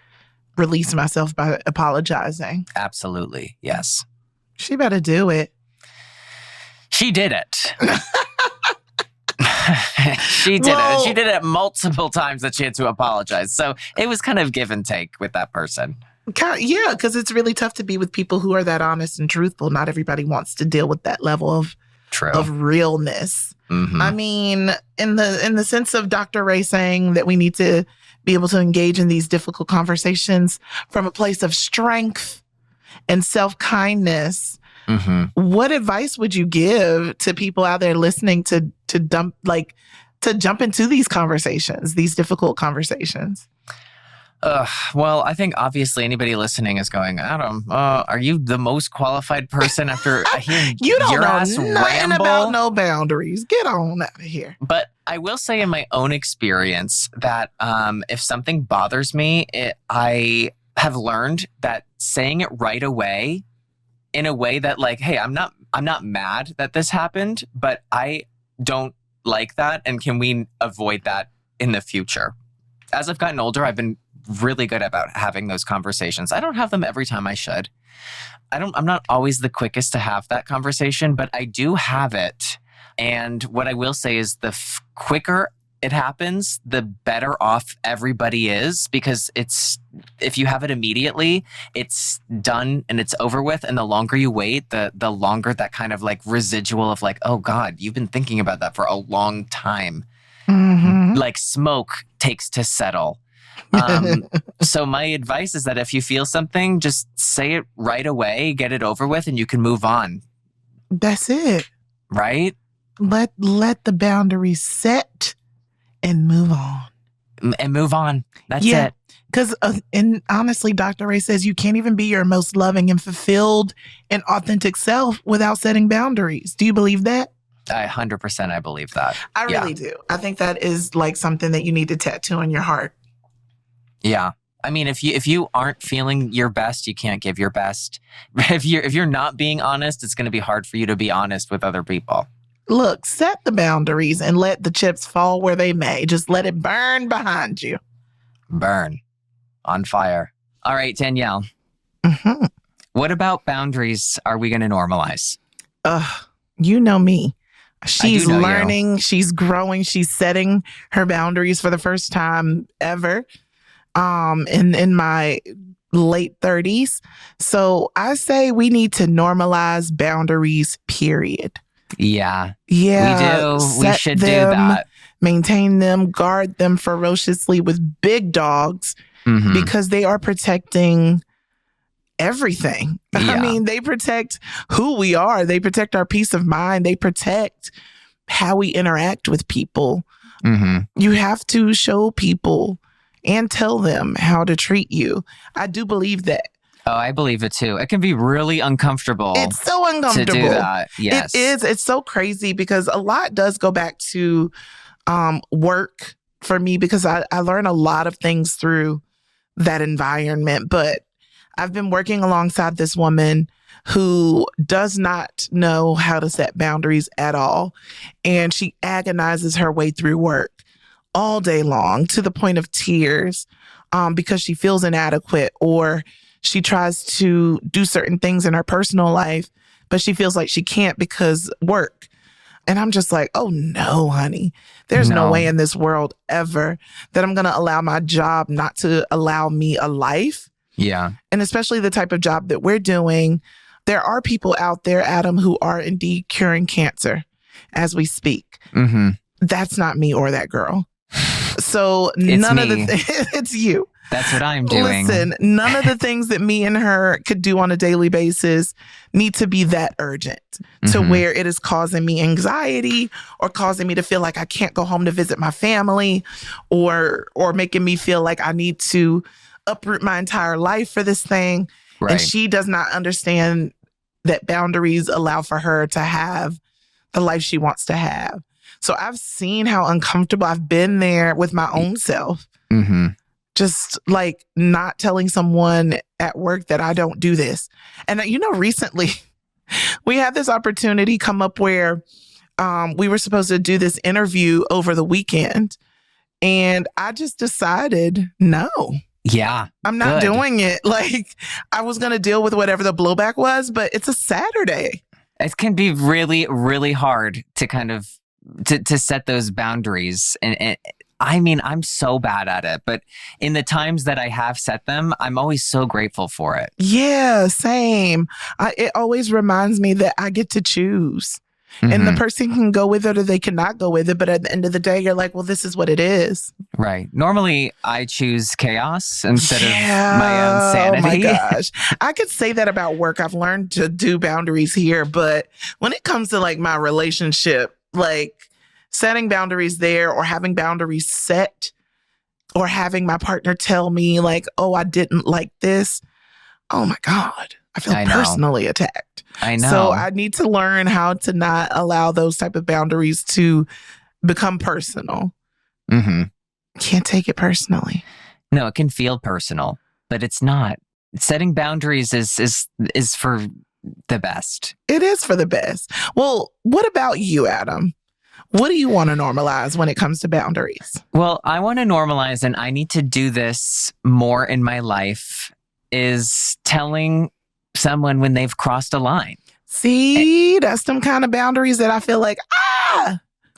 release myself by apologizing. Absolutely, yes. She better do it. She did it. She did it. She did it multiple times that she had to apologize. So it was kind of give and take with that person. Yeah, because it's really tough to be with people who are that honest and truthful. Not everybody wants to deal with that level of True. of realness. Mhm. I mean, in the sense of Dr. Ray saying that we need to be able to engage in these difficult conversations from a place of strength and self-kindness. Mhm. What advice would you give to people out there listening to jump into these conversations, these difficult conversations? Well, I think obviously anybody listening is going, Adam, are you the most qualified person after hearing You don't your know ass nothing ramble? about no boundaries. Get on out of here. But I will say in my own experience that if something bothers me, I have learned that saying it right away in a way that like, hey, I'm not mad that this happened, but I don't like that. And can we avoid that in the future? As I've gotten older, I've been really good about having those conversations. I don't have them every time I should. I'm not always the quickest to have that conversation, but I do have it. And what I will say is the quicker it happens, the better off everybody is, because if you have it immediately, it's done and it's over with. And the longer you wait, the longer that kind of like residual of like, oh God, you've been thinking about that for a long time. Mm-hmm. Like smoke takes to settle. So my advice is that if you feel something, just say it right away, get it over with, and you can move on. That's it. Right? Let the boundaries set and move on. And move on. That's it. Because, and honestly, Dr. Ray says you can't even be your most loving and fulfilled and authentic self without setting boundaries. Do you believe that? 100% I believe that. I really do. I think that is like something that you need to tattoo on your heart. Yeah. I mean, if you aren't feeling your best, you can't give your best. If you're not being honest, it's going to be hard for you to be honest with other people. Look, set the boundaries and let the chips fall where they may. Just let it burn behind you. Burn. On fire. All right, Danielle. Mm-hmm. What about boundaries are we going to normalize? You know me. She's know learning, she's growing, she's setting her boundaries for the first time ever in my late 30s. So I say we need to normalize boundaries, period. Yeah. Yeah. We do. We should do that. Maintain them, guard them ferociously with big dogs because they are protecting everything. Yeah. I mean, they protect who we are. They protect our peace of mind. They protect how we interact with people. Mm-hmm. You have to show people and tell them how to treat you. I do believe that. Oh, I believe it too. It can be really uncomfortable. It's so uncomfortable. To do that. Yes. It is. It's so crazy because a lot does go back to work for me because I learn a lot of things through that environment. But I've been working alongside this woman who does not know how to set boundaries at all. And she agonizes her way through work all day long to the point of tears because she feels inadequate, or she tries to do certain things in her personal life, but she feels like she can't because work. And I'm just like, oh no, honey, there's no way in this world ever that I'm going to allow my job not to allow me a life. Yeah. And especially the type of job that we're doing. There are people out there, Adam, who are indeed curing cancer as we speak. Mm-hmm. That's not me or that girl. So it's you. That's what I'm doing. Listen, none of the things that me and her could do on a daily basis need to be that urgent to where it is causing me anxiety or causing me to feel like I can't go home to visit my family or making me feel like I need to uproot my entire life for this thing. Right. And she does not understand that boundaries allow for her to have the life she wants to have. So I've seen how uncomfortable I've been there with my own self. Mm-hmm. Just like not telling someone at work that I don't do this. And recently we had this opportunity come up where we were supposed to do this interview over the weekend. And I just decided, no. Yeah. I'm not doing it. Like I was going to deal with whatever the blowback was, but it's a Saturday. It can be really, really hard to kind of to set those boundaries. And I mean, I'm so bad at it, but in the times that I have set them, I'm always so grateful for it. Yeah, same. It always reminds me that I get to choose. And the person can go with it or they cannot go with it. But at the end of the day, you're like, well, this is what it is. Right. Normally, I choose chaos instead of my own sanity. Oh my gosh. I could say that about work. I've learned to do boundaries here. But when it comes to like my relationship, like setting boundaries there or having boundaries set or having my partner tell me like, oh, I didn't like this. Oh my God. I feel personally attacked. I know. So I need to learn how to not allow those type of boundaries to become personal. Can't take it personally. No, it can feel personal, but it's not. Setting boundaries is for the best. It is for the best. Well, what about you, Adam? What do you want to normalize when it comes to boundaries? Well, I want to normalize, and I need to do this more in my life, is telling someone when they've crossed a line. See, that's some kind of boundaries that I feel like,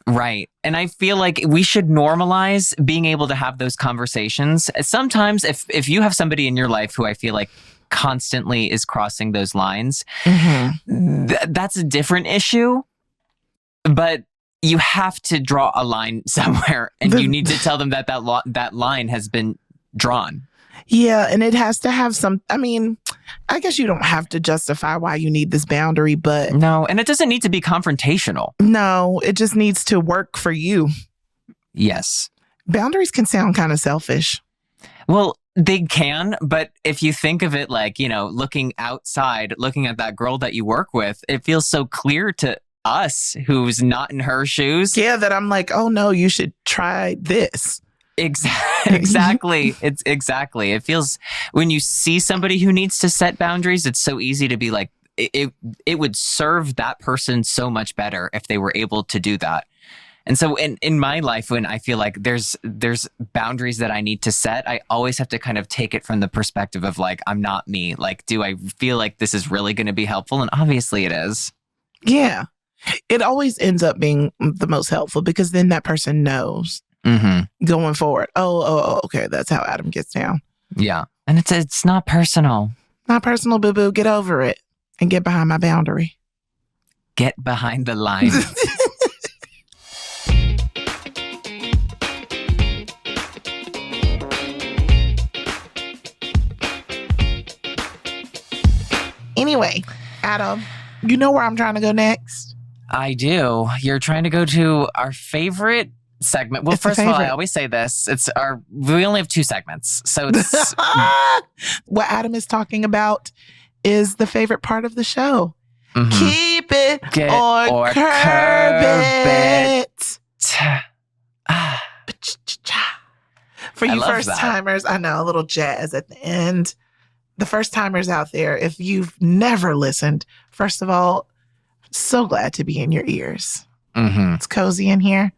Right. And I feel like we should normalize being able to have those conversations. Sometimes if you have somebody in your life who I feel like constantly is crossing those lines, that's a different issue. But you have to draw a line somewhere, and you need to tell them that line has been drawn. Yeah, and it has to have some, I mean, I guess you don't have to justify why you need this boundary, but... No, and it doesn't need to be confrontational. No, it just needs to work for you. Yes. Boundaries can sound kind of selfish. Well, they can, but if you think of it like, looking outside, looking at that girl that you work with, it feels so clear to us who's not in her shoes. Yeah, that I'm like, oh no, you should try this. Exactly. It's exactly. It feels when you see somebody who needs to set boundaries, it's so easy to be like, it would serve that person so much better if they were able to do that. And so in my life, when I feel like there's boundaries that I need to set, I always have to kind of take it from the perspective of like, I'm not me. Like, do I feel like this is really going to be helpful? And obviously it is. Yeah. It always ends up being the most helpful because then that person knows. Going forward. Oh, okay. That's how Adam gets down. Yeah. And it's not personal. Not personal, boo-boo. Get over it and get behind my boundary. Get behind the line. Anyway, Adam, you know where I'm trying to go next? I do. You're trying to go to our favorite segment. Well, first of all, I always say this. We only have 2 segments. So it's what Adam is talking about is the favorite part of the show. Keep it or curb it. For you first timers, I know, a little jazz at the end. The first timers out there, if you've never listened, first of all, so glad to be in your ears. It's cozy in here.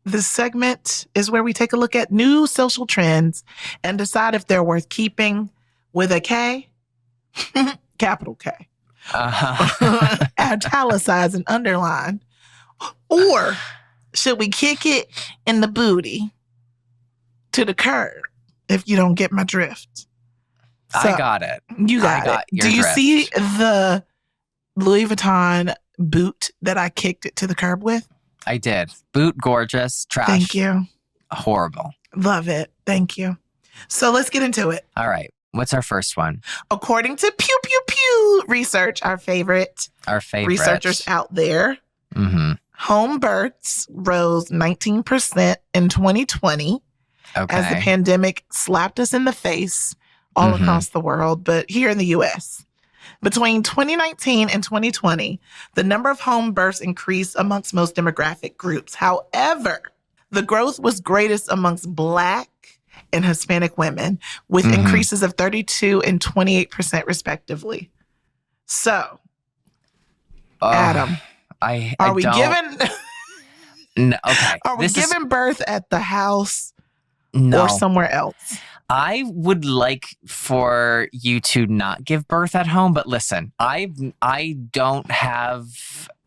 This segment is where we take a look at new social trends and decide if they're worth keeping with a K, capital K, italicized and underlined, or should we kick it in the booty to the curb if you don't get my drift? So, I got it. You got it. Do you see the Louis Vuitton boot that I kicked it to the curb with? I did. Boot, gorgeous. Trash. Thank you. Horrible. Love it. Thank you. So let's get into it. All right. What's our first one? According to Pew Pew Pew research, our favorite researchers out there, home births rose 19% in 2020 as the pandemic slapped us in the face all across the world, but here in the U.S. Between 2019 and 2020, the number of home births increased amongst most demographic groups. However, the growth was greatest amongst Black and Hispanic women, with increases of 32 and 28% respectively. So, Adam, are we giving birth at the house or somewhere else? I would like for you to not give birth at home, but listen, I don't have...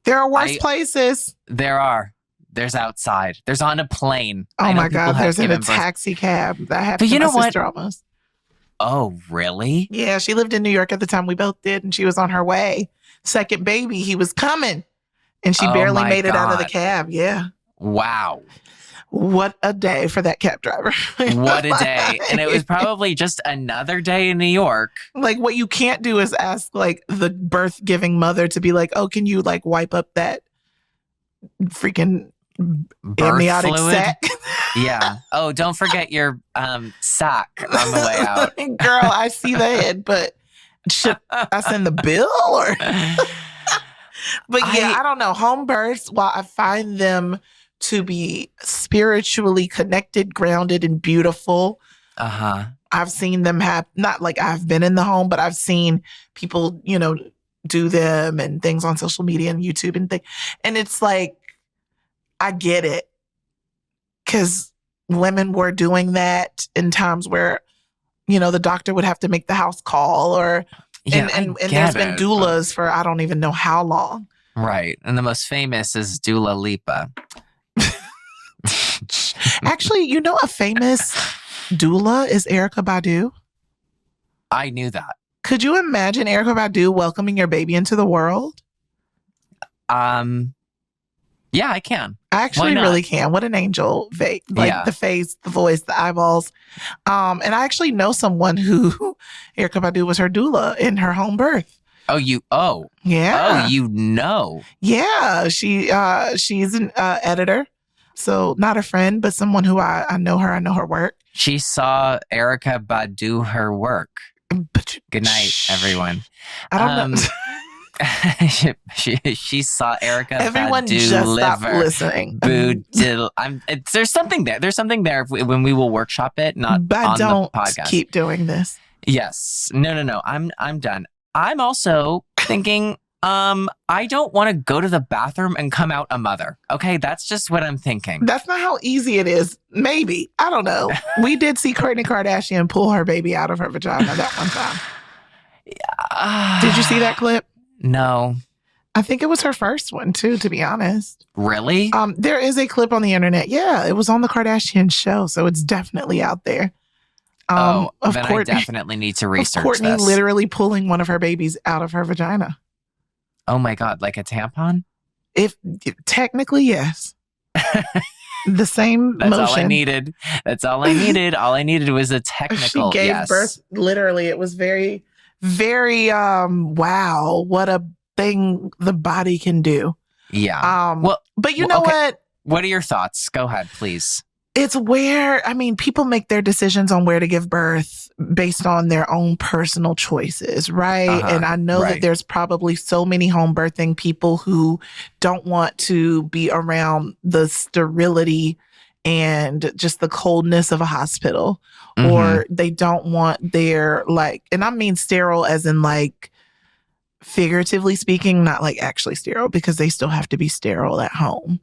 There are worse places. There are. There's outside. There's on a plane. Oh my God, there's in a taxi cab. That happened to my sister almost. Oh, really? Yeah, she lived in New York at the time we both did, and she was on her way. Second baby, he was coming. And she Oh barely my made it out of the God. cab. Yeah. Wow. What a day for that cab driver. What a day. And it was probably just another day in New York. Like, what you can't do is ask like the birth giving mother to be like, oh, can you like wipe up that freaking Birth amniotic fluid. sac? Yeah. Oh, don't forget your sock on the way out. Girl, I see that, but should I send the bill or? But yeah, I don't know. Home births, while I find them to be spiritually connected, grounded, and beautiful, I've seen them have, not like I've been in the home, but I've seen people, do them and things on social media and YouTube and things. And it's like, I get it. Because women were doing that in times where, the doctor would have to make the house call or, and there's been doulas for I don't even know how long. Right. And the most famous is Dula Lipa. Actually, a famous doula is Erykah Badu. I knew that. Could you imagine Erykah Badu welcoming your baby into the world? Yeah, I can. I actually really can. What an angel. The face, the voice, the eyeballs. And I actually know someone who Erykah Badu was her doula in her home birth. Yeah. Oh, you know. Yeah. She's an editor. So not a friend, but someone who I know her. I know her work. She saw Erykah Badu her work. Good night, everyone. I don't know. she saw Erykah Everyone Badu just stopped listening. There's something there. There's something there when we will workshop it, not but on don't the podcast. Keep doing this. Yes. No. I'm done. I'm also thinking, I don't want to go to the bathroom and come out a mother. Okay, that's just what I'm thinking. That's not how easy it is. Maybe. I don't know. We did see Kourtney Kardashian pull her baby out of her vagina that one time. Did you see that clip? No. I think it was her first one too, to be honest. Really? There is a clip on the internet. Yeah, it was on the Kardashian show, so it's definitely out there. Then I definitely need to research Kourtney this. literally pulling one of her babies out of her vagina. Oh my God, like a tampon? If technically, yes. The same That's motion. all I needed. That's all I needed. All I needed was a technical She gave yes. birth, literally. It was very, very, wow, what a thing the body can do. Yeah. But you know what? What are your thoughts? Go ahead, please. It's where, people make their decisions on where to give birth based on their own personal choices, right? And I know that there's probably so many home birthing people who don't want to be around the sterility and just the coldness of a hospital, or they don't want their and I mean sterile as in figuratively speaking, not actually sterile, because they still have to be sterile at home.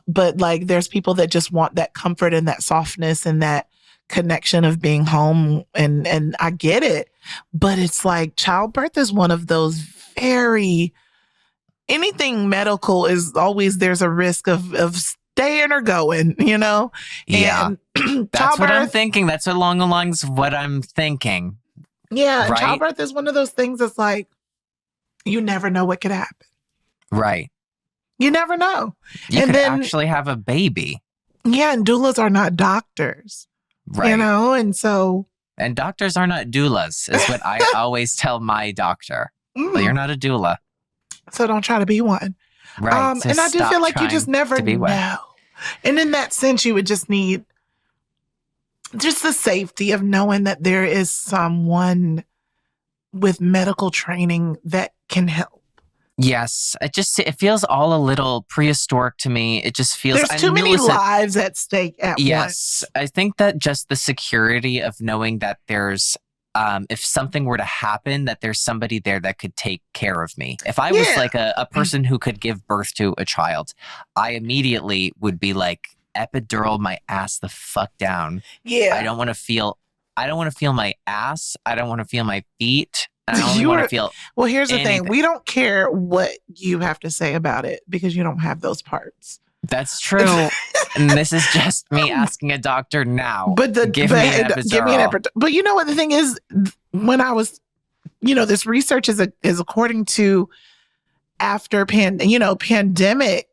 But there's people that just want that comfort and that softness and that connection of being home. And I get it, but it's childbirth is one of those anything medical is always, there's a risk of staying or going, Yeah. And that's what I'm thinking. That's along the lines of what I'm thinking. Yeah. Right? Childbirth is one of those things that's you never know what could happen. Right. You never know. You could actually have a baby. Yeah, and doulas are not doctors. Right. And so... And doctors are not doulas, is what I always tell my doctor. Well, you're not a doula. So don't try to be one. Right. And I do feel like you just never know. And in that sense, you would just need just the safety of knowing that there is someone with medical training that can help. Yes, it feels all a little prehistoric to me. It just feels there's too many lives at stake at once. Yes, I think that just the security of knowing that there's, if something were to happen, that there's somebody there that could take care of me. If I was a person who could give birth to a child, I immediately would be epidural my ass the fuck down. Yeah, I don't want to feel my ass. I don't want to feel my feet. I only want to feel. Well, here's the anything. thing. We don't care what you have to say about it because you don't have those parts. That's true. And this is just me asking a doctor now. Give me an epidural. But you know what the thing is? When I was, this research is according to after pandemic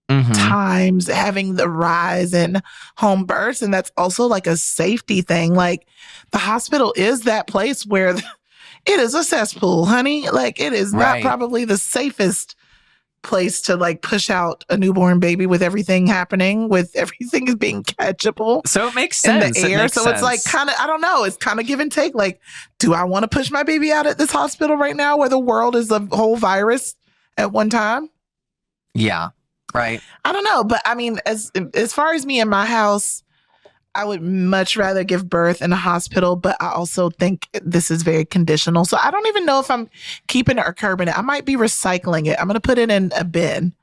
times, having the rise in home births. And that's also like a safety thing. Like the hospital is that place where it is a cesspool, honey. Like it is not probably the safest place to like push out a newborn baby with everything happening, with everything is being catchable. So it makes sense in the air. It's like kind of, I don't know, it's kind of give and take. Like, do I want to push my baby out at this hospital right now where the world is a whole virus at one time? Yeah, right. I don't know. But I mean, as far as me and my house, I would much rather give birth in a hospital, but I also think this is very conditional. So I don't even know if I'm keeping it or curbing it. I might be recycling it. I'm going to put it in a bin.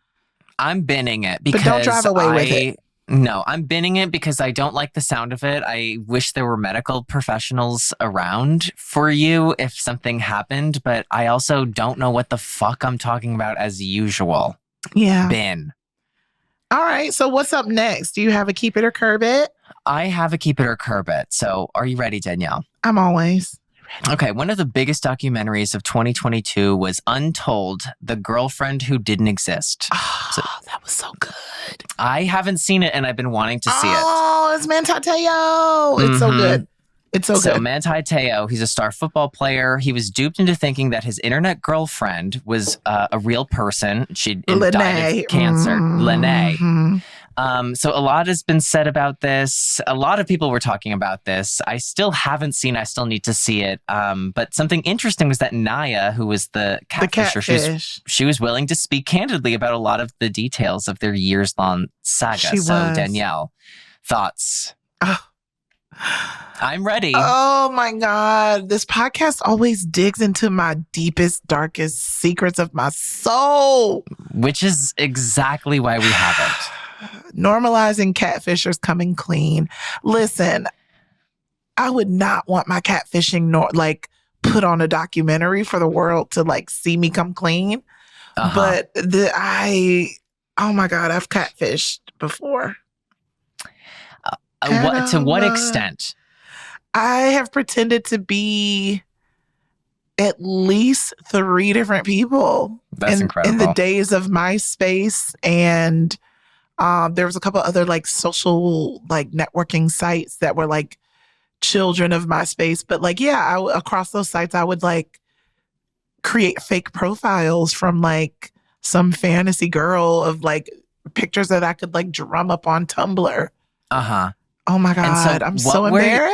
I'm binning it because but don't drive away with it. No, I'm binning it because I don't like the sound of it. I wish there were medical professionals around for you if something happened, but I also don't know what the fuck I'm talking about as usual. Yeah. Bin. All right. So what's up next? Do you have a keep it or curb it? I have a keep it or curb it. So are you ready, Danielle? I'm always ready. Okay. One of the biggest documentaries of 2022 was Untold, The Girlfriend Who Didn't Exist. Oh, that was so good. I haven't seen it and I've been wanting to see it. Oh, it's Manti Te'o. It's so good. It's so good. So Manti Te'o, he's a star football player. He was duped into thinking that his internet girlfriend was a real person. She'd died of cancer. Lene. So a lot has been said about this. A lot of people were talking about this. I still haven't seen. I still need to see it. But something interesting was that Naya, who was the catfisher, she was willing to speak candidly about a lot of the details of their years-long saga. Danielle, thoughts? I'm ready. Oh my God. This podcast always digs into my deepest, darkest secrets of my soul. Which is exactly why we have it. Normalizing catfishers coming clean. Listen, I would not want my catfishing put on a documentary for the world to like see me come clean. But oh my God, I've catfished before. To what extent? I have pretended to be at least 3 different people. That's incredible. In the days of MySpace, and there was a couple other like social like networking sites that were like children of MySpace. But like, yeah, across those sites, I would like create fake profiles from like some fantasy girl of like pictures that I could like drum up on Tumblr. Oh my God, I'm so embarrassed.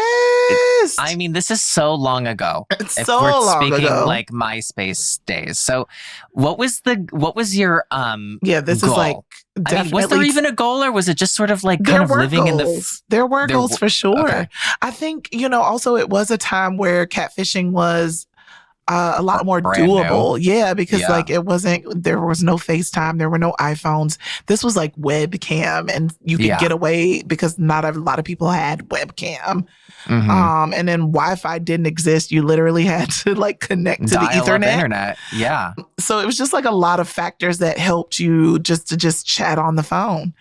I mean, this is so long ago. It's so long ago. Like MySpace days. So what was your this goal? Is like definitely. I mean, was there even a goal, or was it just sort of like kind of living in the There were goals for sure. Okay. I think, also it was a time where catfishing was a lot more doable. New. Yeah, because like there was no FaceTime, there were no iPhones. This was like webcam, and you could get away because not a lot of people had webcam. And then Wi-Fi didn't exist. You literally had to like connect to the Ethernet. Internet. Yeah. So it was just like a lot of factors that helped you to chat on the phone.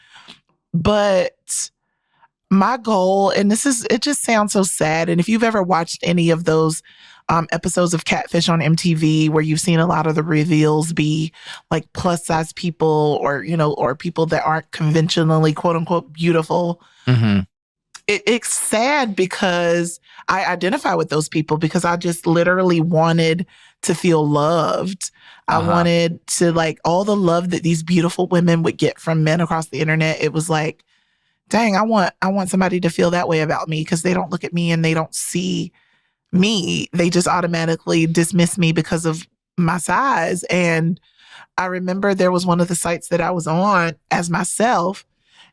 But my goal, and it just sounds so sad. And if you've ever watched any of those episodes of Catfish on MTV where you've seen a lot of the reveals be like plus size people or people that aren't conventionally quote unquote beautiful. It's sad because I identify with those people because I just literally wanted to feel loved. I wanted to like all the love that these beautiful women would get from men across the internet. It was like, dang, I want somebody to feel that way about me because they don't look at me and they don't see me. They just automatically dismiss me because of my size. And I remember there was one of the sites that I was on as myself,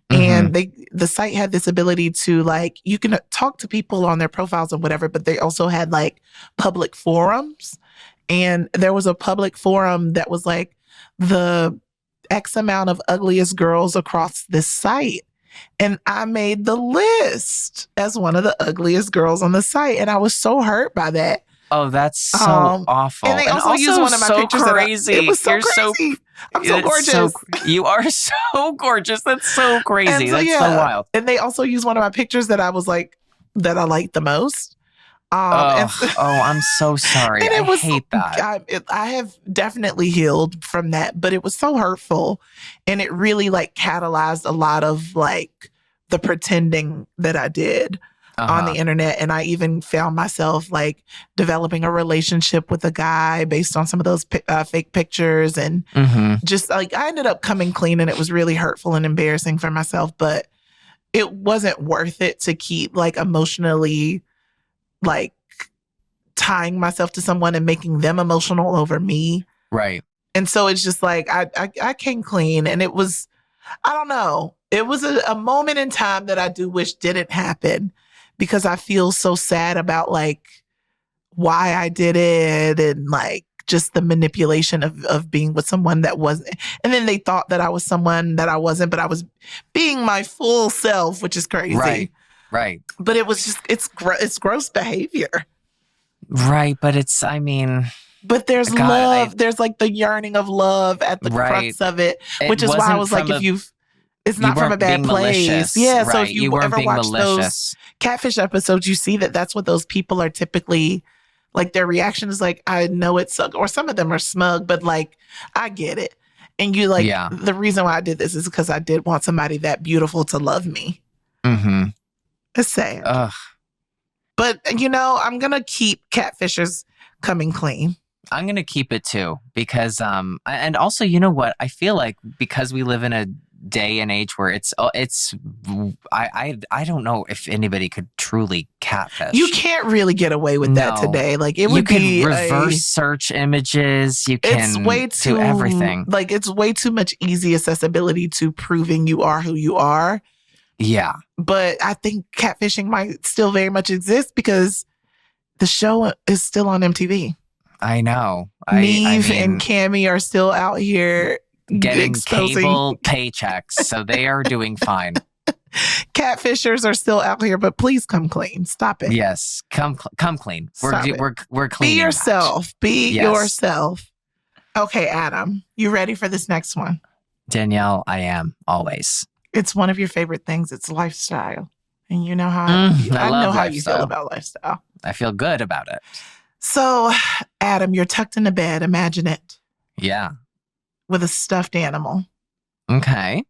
and the site had this ability to like, you can talk to people on their profiles and whatever, but they also had like public forums. And there was a public forum that was like the X amount of ugliest girls across this site. And I made the list as one of the ugliest girls on the site. And I was so hurt by that. Oh, that's so awful. And they also used one of my pictures. Crazy. It was so crazy. I'm so gorgeous. You are so gorgeous. That's so crazy. That's so wild. And they also used one of my pictures that I was like, that I liked the most. And, Oh, I'm so sorry. and I it was, hate that. I have definitely healed from that, but it was so hurtful. And it really like catalyzed a lot of like the pretending that I did on the internet. And I even found myself like developing a relationship with a guy based on some of those fake pictures. And just like I ended up coming clean, and it was really hurtful and embarrassing for myself, but it wasn't worth it to keep like emotionally like tying myself to someone and making them emotional over me. Right. And so it's just like I came clean, and it was, I don't know, it was a moment in time that I do wish didn't happen, because I feel so sad about like why I did it, and like just the manipulation of being with someone that wasn't. And then they thought that I was someone that I wasn't, but I was being my full self, which is crazy. Right. But it was just, it's gross behavior. Right. But it's, I mean. But there's love. There's like the yearning of love at the crux of it, which is why I was like, it's not from a bad place. Malicious. Yeah. Right. So if you ever watch malicious. those catfish episodes, you see that that's what those people are typically like. Their reaction is like, I know it sucks. Or some of them are smug, but like, I get it. And you like, the reason why I did this is because I did want somebody that beautiful to love me. It's sad. Ugh. But, you know, I'm going to keep catfishers coming clean. I'm going to keep it too, because, and also, you know what? I feel like because we live in a day and age where I don't know if anybody could truly catfish. You can't really get away with that today. Like it would be reverse search images. You can do everything. Like it's way too much easy accessibility to proving you are who you are. Yeah. But I think catfishing might still very much exist because the show is still on MTV. I know. Neve and Cammie are still out here getting cable paychecks, so they are doing fine. Catfishers are still out here, but please come clean. Stop it. Yes, come clean. We're clean. Be yourself. Be yourself. Okay, Adam, you ready for this next one? Danielle, I am always. It's one of your favorite things. It's lifestyle. And you know how I know how you feel about lifestyle. I feel good about it. So, Adam, you're tucked in a bed. Imagine it. Yeah. With a stuffed animal. Okay.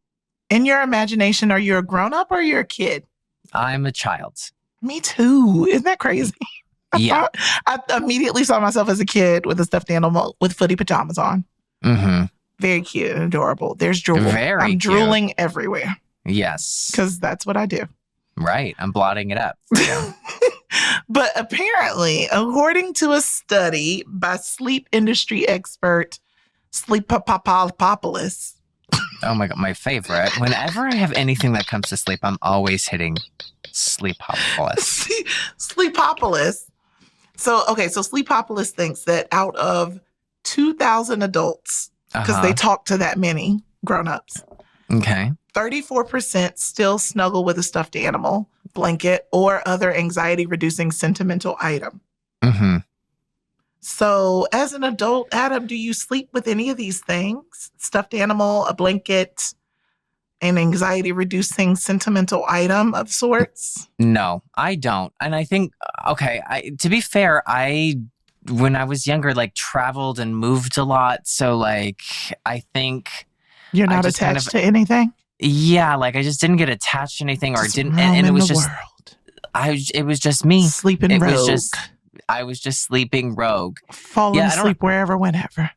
In your imagination, are you a grown-up or you're a kid? I'm a child. Me too. Isn't that crazy? Yeah. I immediately saw myself as a kid with a stuffed animal with footy pajamas on. Very cute and adorable. There's drool. I'm drooling everywhere. Yes. Because that's what I do. Right. I'm blotting it up for you. But apparently, according to a study by sleep industry expert Sleepopolis. Oh my God, my favorite. Whenever I have anything that comes to sleep, I'm always hitting Sleepopolis. Sleepopolis. So Sleepopolis thinks that out of 2,000 adults, because they talk to that many grown-ups. Okay. 34% still snuggle with a stuffed animal, blanket, or other anxiety-reducing sentimental item. So as an adult, Adam, do you sleep with any of these things? Stuffed animal, a blanket, an anxiety-reducing sentimental item of sorts? No, I don't. And I think, to be fair, when I was younger, like traveled and moved a lot. So like, I think... You're not attached to anything? Yeah, like I just didn't get attached to anything or didn't, and it was just, it was just me. Sleeping rogue. I was just sleeping rogue. Falling asleep wherever, whenever.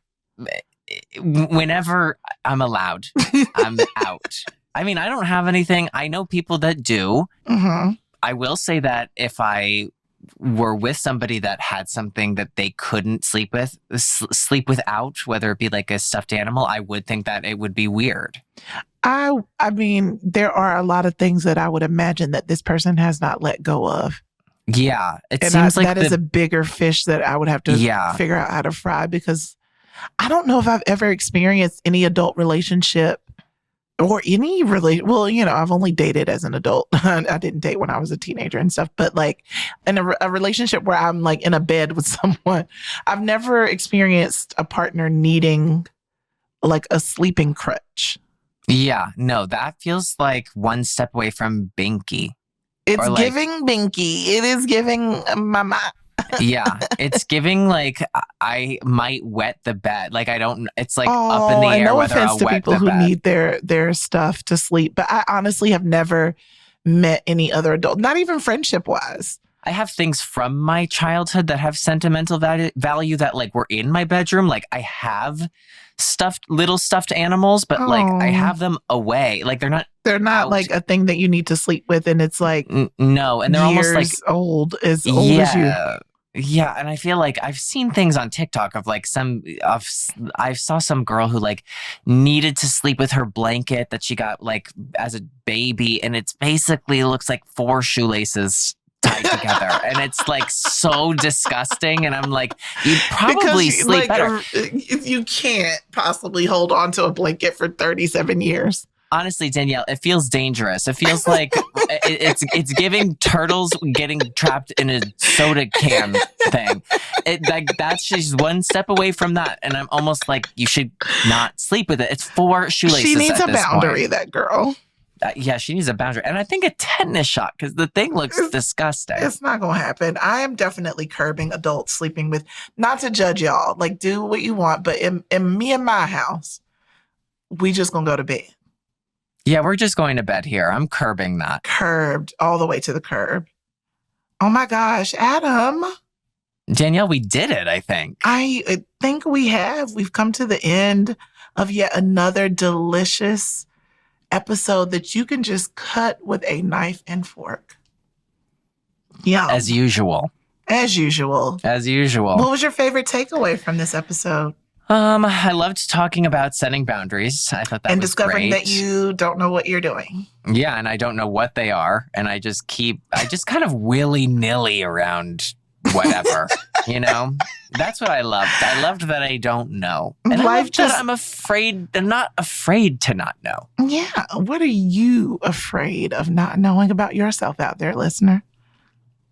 Whenever I'm allowed, I'm out. I mean, I don't have anything. I know people that do. I will say that if I were with somebody that had something that they couldn't sleep without, whether it be like a stuffed animal, I would think that it would be weird. I mean, there are a lot of things that I would imagine that this person has not let go of. Yeah, it seems like that is a bigger fish that I would have to figure out how to fry, because I don't know if I've ever experienced any adult relationship or any well, you know, I've only dated as an adult. I didn't date when I was a teenager and stuff, but like in a relationship where I'm like in a bed with someone, I've never experienced a partner needing like a sleeping crutch. Yeah, no, that feels like one step away from binky. It's Or like, giving Binky. It is giving Mama. yeah, it's giving like I might wet the bed. Like I don't. It's like up in Oh, the and air no whether offense I'll to wet people the who bed. need their stuff to sleep, but I honestly have never met any other adult, not even friendship wise. I have things from my childhood that have sentimental value that like were in my bedroom. Like I have little stuffed animals, but like I Oh. have them away. Like they're not They're not out. like a thing that you need to sleep with, and it's like No, and they're almost like years old as you. Yeah, and I feel like I've seen things on TikTok of like I saw some girl who like needed to sleep with her blanket that she got like as a baby, and it's basically looks like 4 shoelaces tied together, and it's like so disgusting. And I'm like, you'd probably sleep better. You can't possibly hold on to a blanket for 37 years. Honestly, Danielle, it feels dangerous. It feels like it's giving turtles getting trapped in a soda can thing. That's just one step away from that, and I'm almost like you should not sleep with it. It's 4 shoelaces. She needs at a this boundary, point. that girl. Yeah, she needs a boundary, and I think a tetanus shot because the thing looks disgusting. It's not gonna happen. I am definitely curbing adults sleeping with. Not to judge y'all, like do what you want, but in me and my house, we just gonna go to bed. Yeah, we're just going to bed here. I'm curbing that. Curbed all the way to the curb. Oh my gosh, Adam. Danielle, we did it, I think. I think we have. We've come to the end of yet another delicious episode that you can just cut with a knife and fork. Yeah. As usual. As usual. As usual. What was your favorite takeaway from this episode? I loved talking about setting boundaries. I thought that and was discovering great. that you don't know what you're doing. Yeah, and I don't know what they are. And I just kind of willy-nilly around whatever, you know? That's what I loved. I loved that I don't know. And I'm not afraid to not know. Yeah. What are you afraid of not knowing about yourself out there, listener?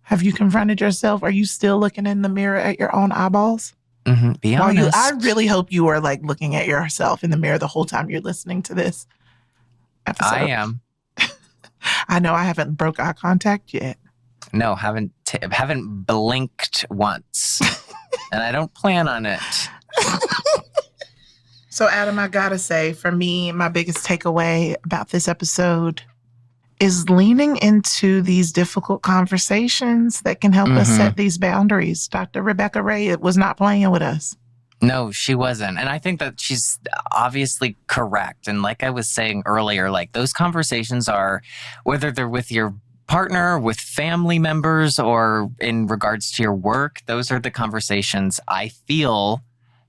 Have you confronted yourself? Are you still looking in the mirror at your own eyeballs? Mm-hmm. Be honest. I really hope you are like looking at yourself in the mirror the whole time you're listening to this episode. I am. I know I haven't broke eye contact yet. No, haven't blinked once. And I don't plan on it. So Adam, I gotta say, for me, my biggest takeaway about this episode is leaning into these difficult conversations that can help us set these boundaries. Dr. Rebecca Ray was not playing with us. No, she wasn't. And I think that she's obviously correct. And like I was saying earlier, like those conversations are, whether they're with your partner, with family members, or in regards to your work, those are the conversations I feel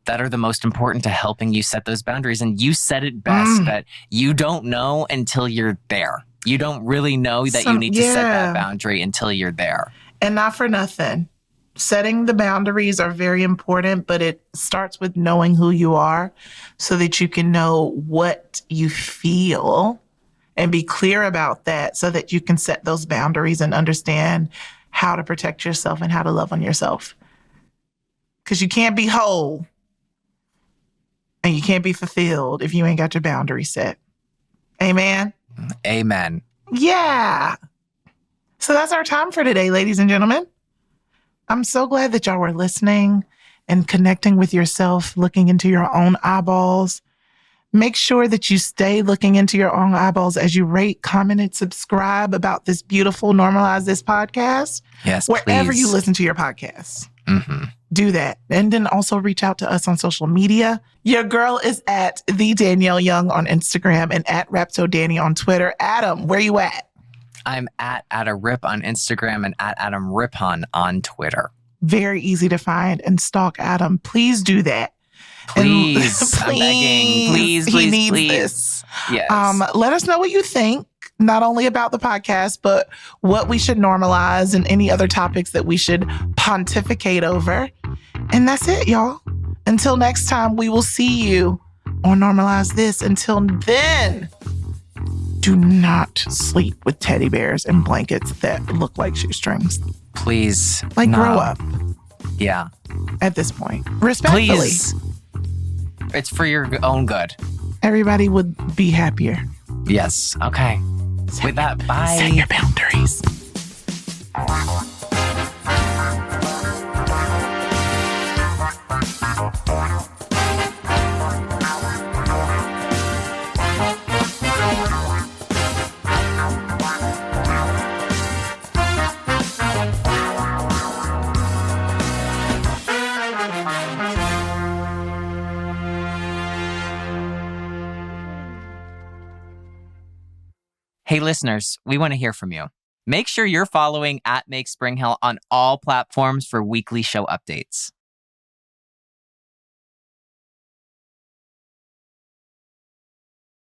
that are the most important to helping you set those boundaries. And you said it best that you don't know until you're there. You don't really know that you need to set that boundary until you're there. And not for nothing. Setting the boundaries are very important, but it starts with knowing who you are so that you can know what you feel and be clear about that so that you can set those boundaries and understand how to protect yourself and how to love on yourself. Because you can't be whole and you can't be fulfilled if you ain't got your boundaries set. Amen? Amen. Yeah. So that's our time for today, ladies and gentlemen. I'm so glad that y'all were listening and connecting with yourself, looking into your own eyeballs. Make sure that you stay looking into your own eyeballs as you rate, comment, and subscribe about this beautiful Normalize This podcast. Yes, wherever please. you listen to your podcasts. Do that. And then also reach out to us on social media. Your girl is at the Danielle Young on Instagram and at RaptoDanny on Twitter. Adam, where you at? I'm at @AdaRip on Instagram and at AdamRipon on Twitter. Very easy to find and stalk Adam. Please do that. Please. I'm begging. Please, he please, needs please. this. Yes. Let us know what you think, not only about the podcast, but what we should normalize and any other topics that we should pontificate over. And that's it, y'all. Until next time, we will see you on Normalize This. Until then, do not sleep with teddy bears and blankets that look like shoestrings. Please. Grow up. Yeah. At this point. Respectfully. Please. It's for your own good. Everybody would be happier. Yes. Okay. With that, bye. Set your boundaries. Hey, listeners, we want to hear from you. Make sure you're following @MakeSpringHill on all platforms for weekly show updates.